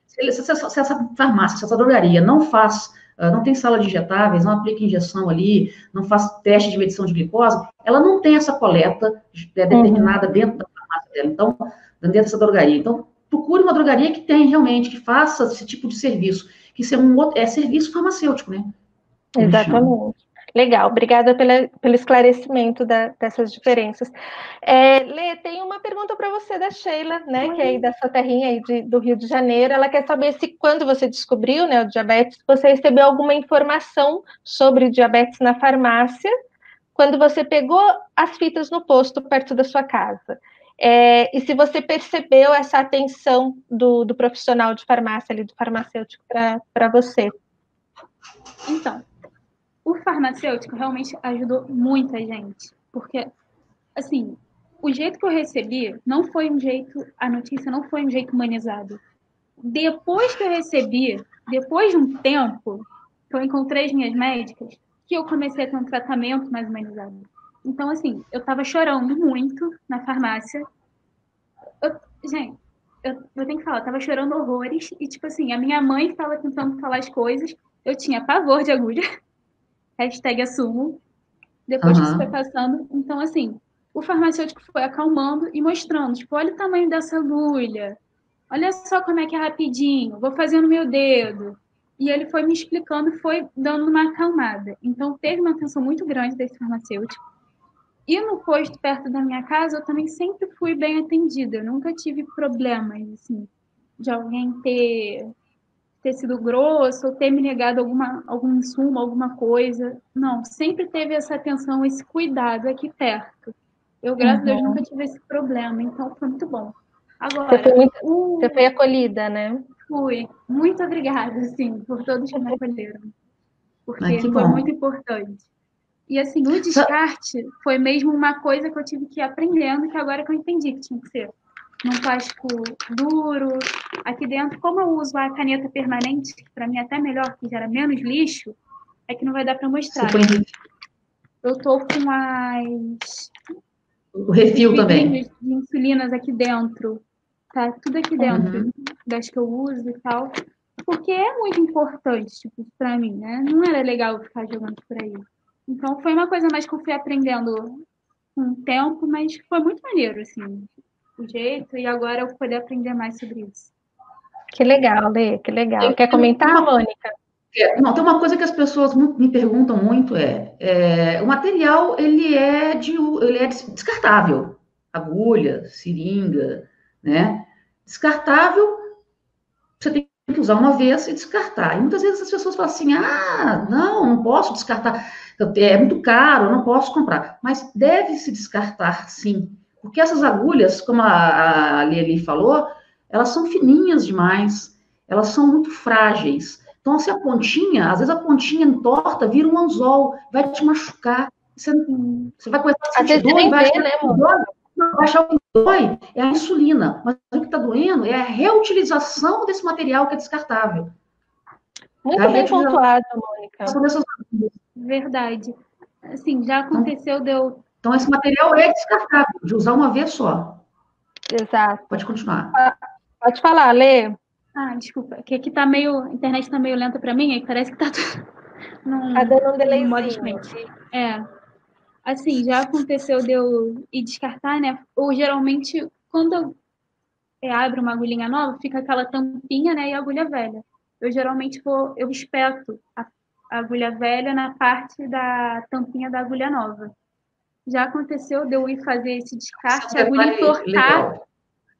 se essa farmácia, se essa drogaria não faz, não tem sala de injetáveis, não aplica injeção ali, não faz teste de medição de glicose, ela não tem essa coleta determinada dentro da farmácia dela, então, dentro dessa drogaria. Então, procure uma drogaria que tem realmente, que faça esse tipo de serviço, que isso é serviço farmacêutico, né? Exatamente. Legal, obrigada pelo esclarecimento dessas diferenças. Lê, tem uma pergunta para você da Sheila, né, que é aí da sua terrinha aí do Rio de Janeiro. Ela quer saber se quando você descobriu, né, o diabetes, você recebeu alguma informação sobre diabetes na farmácia, quando você pegou as fitas no posto perto da sua casa. E se você percebeu essa atenção do profissional de farmácia, ali, do farmacêutico, para você. Então, o farmacêutico realmente ajudou muita gente, porque, assim, o jeito que eu recebi não foi a notícia não foi um jeito humanizado. Depois que eu recebi, depois de um tempo, que eu encontrei as minhas médicas, que eu comecei a ter um tratamento mais humanizado. Então, assim, eu tava chorando muito na farmácia. Gente, eu tenho que falar, eu tava chorando horrores, e, tipo assim, a minha mãe estava tentando falar as coisas, eu tinha pavor de agulha. #assumo. Depois que isso foi passando, então, assim, o farmacêutico foi acalmando e mostrando, tipo, olha o tamanho dessa agulha, olha só como é que é rapidinho, vou fazer no meu dedo. E ele foi me explicando e foi dando uma acalmada. Então, teve uma atenção muito grande desse farmacêutico. E no posto perto da minha casa, eu também sempre fui bem atendida. Eu nunca tive problemas, assim, de alguém ter sido grosso ou ter me negado algum insumo, alguma coisa. Não, sempre teve essa atenção, esse cuidado aqui perto. Eu, graças a Deus, nunca tive esse problema, então foi muito bom. Agora, você foi acolhida, né? Fui. Muito obrigada, sim, por todos que me acolheram. Porque foi muito importante. E, assim, o descarte foi mesmo uma coisa que eu tive que ir aprendendo, que agora que eu entendi que tinha que ser num plástico duro. Aqui dentro, como eu uso a caneta permanente, que para mim é até melhor, que gera menos lixo, é que não vai dar para mostrar. Eu tô com o refil também de insulinas aqui dentro. Tá tudo aqui dentro das que eu uso e tal. Porque é muito importante, tipo, para mim, né? Não era legal ficar jogando por aí. Então foi uma coisa mais que eu fui aprendendo com o tempo, mas foi muito maneiro, assim, o jeito, e agora eu poder aprender mais sobre isso. Que legal, Lê, que legal. Quer comentar, Mônica? Não, tem uma coisa que as pessoas me perguntam muito, o material, ele é descartável. Agulha, seringa, né? Descartável, você tem que usar uma vez e descartar. E muitas vezes as pessoas falam assim, não posso descartar, é muito caro, eu não posso comprar. Mas deve se descartar, sim. Porque essas agulhas, como a Lili falou, elas são fininhas demais, elas são muito frágeis. Então, se às vezes a pontinha entorta, vira um anzol, vai te machucar. Você vai começar a sentir dor e vai achar, né, vai achar o que dói é a insulina, mas o que está doendo é a reutilização desse material que é descartável. Muito bem pontuado, Mônica. Verdade. Assim, já aconteceu Então, esse material é descartável, de usar uma vez só. Exato. Pode continuar. Pode falar, Lê. Desculpa, que aqui tá meio, a internet tá meio lenta para mim, aí parece que tá tudo Tá dando um no modo delayzinho. diferente. Assim, já aconteceu de eu ir descartar, né? Ou geralmente, quando eu abro uma agulhinha nova, fica aquela tampinha, né? E a agulha velha. Eu geralmente eu espeto a agulha velha na parte da tampinha da agulha nova. Já aconteceu de eu ir fazer esse descarte, a agulha entortar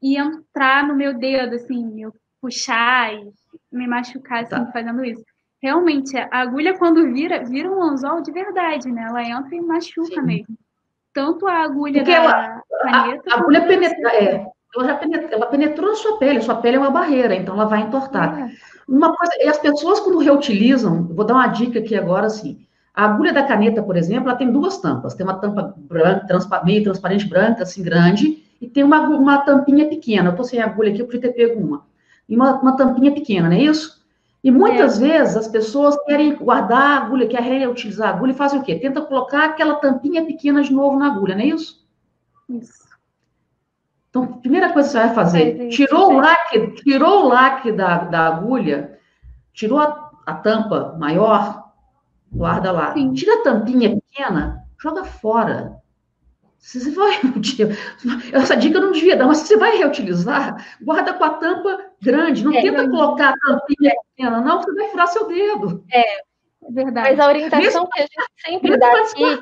e entrar no meu dedo, assim, eu puxar e me machucar, assim, fazendo isso. Realmente, a agulha, quando vira um anzol de verdade, né? Ela entra e machuca mesmo. Tanto a agulha da caneta... A agulha ela penetrou na sua pele é uma barreira, então ela vai entortar. Uma coisa, e as pessoas, quando reutilizam, vou dar uma dica aqui agora, assim, a agulha da caneta, por exemplo, ela tem duas tampas. Tem uma tampa branca, meio transparente branca, assim, grande, e tem uma tampinha pequena. Eu tô sem agulha aqui, eu podia ter pego uma. E uma tampinha pequena, não é isso? E muitas vezes as pessoas querem guardar a agulha, querem reutilizar a agulha e fazem o quê? Tenta colocar aquela tampinha pequena de novo na agulha, não é isso? Isso. Então, a primeira coisa que você vai fazer, tirou o lacre da agulha, tirou a tampa maior, guarda lá. Sim. Tira a tampinha pequena, joga fora. Você vai essa dica eu não devia dar, mas se você vai reutilizar, guarda com a tampa grande. Não tenta colocar a tampinha pequena, não, você vai furar seu dedo. É verdade. Mas a orientação que a gente sempre dá aqui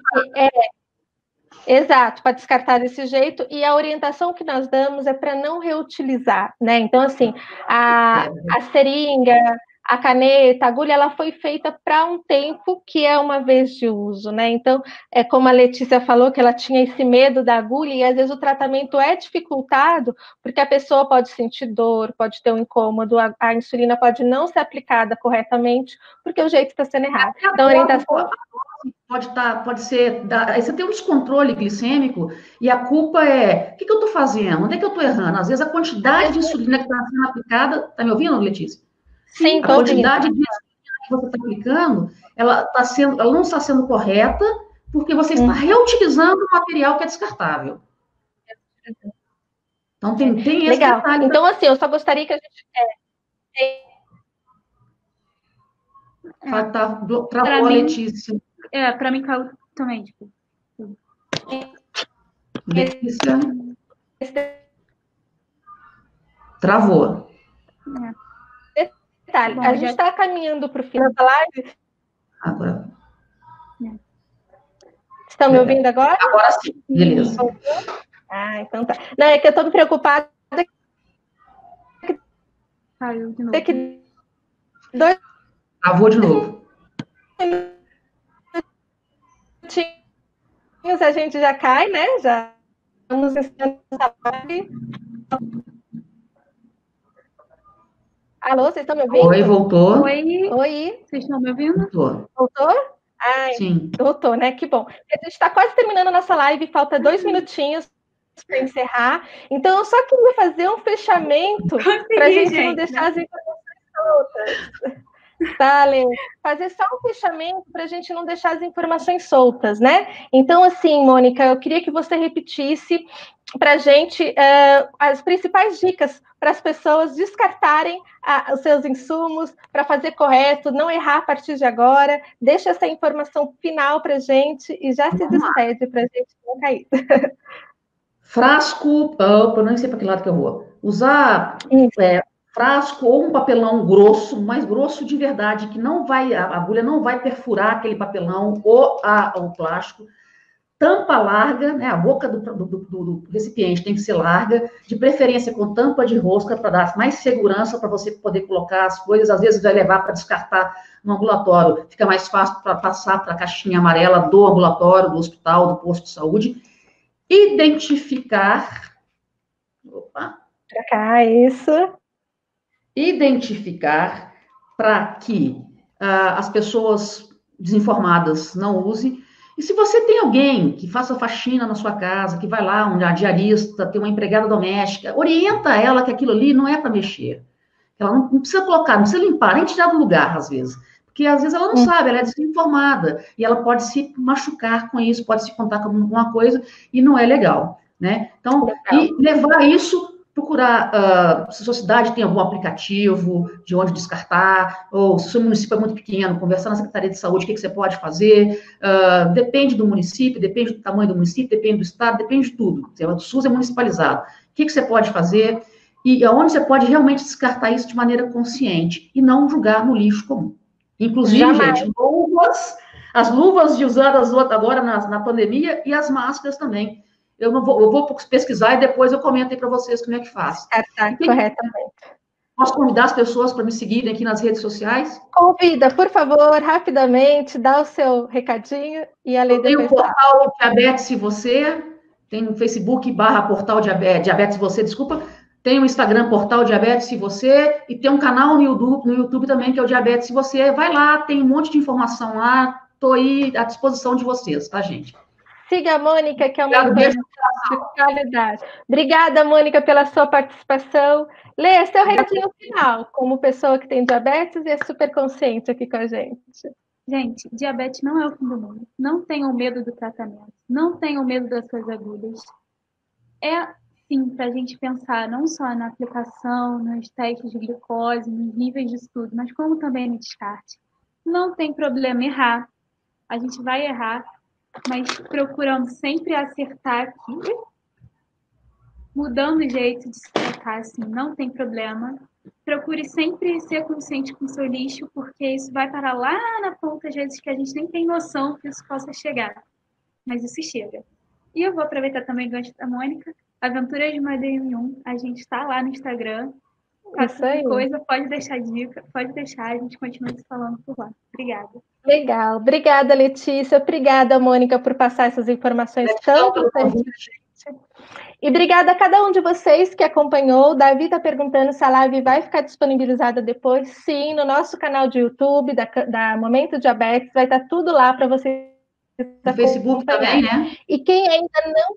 exato, para descartar desse jeito, e a orientação que nós damos é para não reutilizar, né? Então, assim, a seringa, a caneta, a agulha, ela foi feita para um tempo que é uma vez de uso, né? Então, é como a Letícia falou, que ela tinha esse medo da agulha, e às vezes o tratamento é dificultado, porque a pessoa pode sentir dor, pode ter um incômodo, a insulina pode não ser aplicada corretamente, porque o jeito está sendo errado. Então, a orientação... Pode ser, aí você tem um descontrole glicêmico e a culpa é, o que eu estou fazendo? Não é que eu estou errando? Às vezes a quantidade de insulina que está sendo aplicada, está me ouvindo, Letícia? Sim, a quantidade de insulina que você está aplicando, ela não está sendo correta porque você está reutilizando um material que é descartável. Então tem esse legal. detalhe. Então, assim, eu só gostaria que a gente... Travou a Letícia. Para mim caiu também, tipo. Letícia. Travou. Detalhe, a gente está caminhando para o final da live. Agora. Estão me ouvindo agora? Agora sim, beleza. Então tá. Não, é que eu estou me preocupada. Caiu de novo. Travou de novo. A gente já cai, né? Já vamos ensinando essa live. Alô, vocês estão me ouvindo? Oi, voltou. Oi. Vocês estão me ouvindo? Voltou? Sim. Voltou, né? Que bom. A gente está quase terminando a nossa live, falta 2 minutinhos para encerrar. Então, eu só queria fazer um fechamento para a gente não deixar as informações soltas. Tá, Lê? Fazer só um fechamento para a gente não deixar as informações soltas, né? Então, assim, Mônica, eu queria que você repetisse para a gente as principais dicas para as pessoas descartarem os seus insumos, para fazer correto, não errar a partir de agora. Deixa essa informação final para a gente e já se despede para a gente não cair. Frasco, eu não sei para que lado que eu vou. Usar frasco ou um papelão grosso, mais grosso de verdade, que não vai, a agulha não vai perfurar aquele papelão ou o plástico. Tampa larga, né? A boca do recipiente tem que ser larga, de preferência com tampa de rosca, para dar mais segurança para você poder colocar as coisas. Às vezes vai levar para descartar no ambulatório, fica mais fácil para passar para a caixinha amarela do ambulatório, do hospital, do posto de saúde. Identificar. Opa! Para cá, isso. Identificar para que as pessoas desinformadas não usem. E se você tem alguém que faça faxina na sua casa, que vai lá, uma diarista, tem uma empregada doméstica, orienta ela que aquilo ali não é para mexer. Ela não precisa colocar, não precisa limpar, nem tirar do lugar, às vezes. Porque, às vezes, ela não sabe, ela é desinformada. E ela pode se machucar com isso, pode se contar com alguma coisa, e não é legal, né? Então, e levar isso procurar se a sua cidade tem algum aplicativo de onde descartar, ou se o seu município é muito pequeno, conversar na Secretaria de Saúde, o que você pode fazer. Depende do município, depende do tamanho do município, depende do estado, depende de tudo. O SUS é municipalizado. O que você pode fazer e aonde você pode realmente descartar isso de maneira consciente e não jogar no lixo comum. Inclusive, gente, as luvas usadas agora na pandemia e as máscaras também. Eu vou pesquisar e depois eu comento aí para vocês como é que faz. Corretamente. Posso convidar as pessoas para me seguirem aqui nas redes sociais? Convida, por favor, rapidamente, dá o seu recadinho e a lei tem o portal Diabetes e Você, tem o Facebook /portal Diabetes e Você, desculpa, tem o Instagram Portal Diabetes e Você, e tem um canal no YouTube também, que é o Diabetes e Você. Vai lá, tem um monte de informação lá, estou aí à disposição de vocês, tá, gente? Siga a Mônica, que é uma pessoa de qualidade. Obrigada, Mônica, pela sua participação. Lê, seu recadinho final, como pessoa que tem diabetes e é super consciente aqui com a gente. Gente, diabetes não é o fim do mundo. Não tenham medo do tratamento. Não tenham medo das suas agulhas. É, sim, para a gente pensar não só na aplicação, nos testes de glicose, nos níveis de estudo, mas como também no descarte. Não tem problema errar. A gente vai errar, mas procurando sempre acertar aqui, mudando o jeito de se tratar, assim, não tem problema. Procure sempre ser consciente com o seu lixo, porque isso vai parar lá na ponta, às vezes que a gente nem tem noção que isso possa chegar. Mas isso chega. E eu vou aproveitar também o gancho da Mônica, Aventuras de Madeira 1, a gente está lá no Instagram. Qualquer coisa, pode deixar dica, pode deixar, a gente continua se falando por lá. Obrigada. Legal. Obrigada, Letícia. Obrigada, Mônica, por passar essas informações tão importantes. E obrigada a cada um de vocês que acompanhou. O Davi está perguntando se a live vai ficar disponibilizada depois. Sim, no nosso canal de YouTube, da Momento Diabetes, vai estar tudo lá para vocês. No Facebook também, né? E quem ainda não...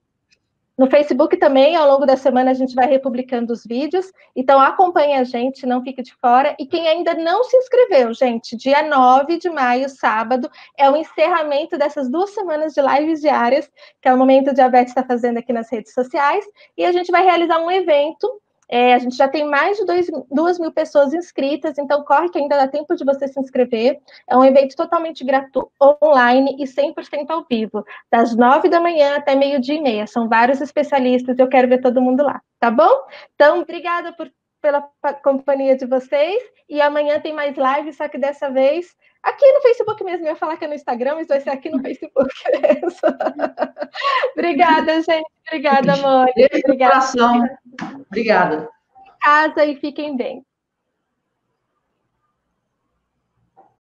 No Facebook também, ao longo da semana, a gente vai republicando os vídeos. Então, acompanhe a gente, não fique de fora. E quem ainda não se inscreveu, gente, dia 9 de maio, sábado, é o encerramento dessas 2 semanas de lives diárias, que é o Momento Diabetes está fazendo aqui nas redes sociais. E a gente vai realizar um evento. A gente já tem mais de 2.000 pessoas inscritas, então corre que ainda dá tempo de você se inscrever. É um evento totalmente gratuito, online e 100% ao vivo, das 9 da manhã até 12:30. São vários especialistas, eu quero ver todo mundo lá, tá bom? Então, obrigada pela companhia de vocês, e amanhã tem mais live, só que dessa vez aqui no Facebook mesmo. Eu ia falar que é no Instagram, mas vai ser aqui no Facebook mesmo. Obrigada, gente. Obrigada, Mônica. Obrigada. Obrigada. Casa e fiquem bem.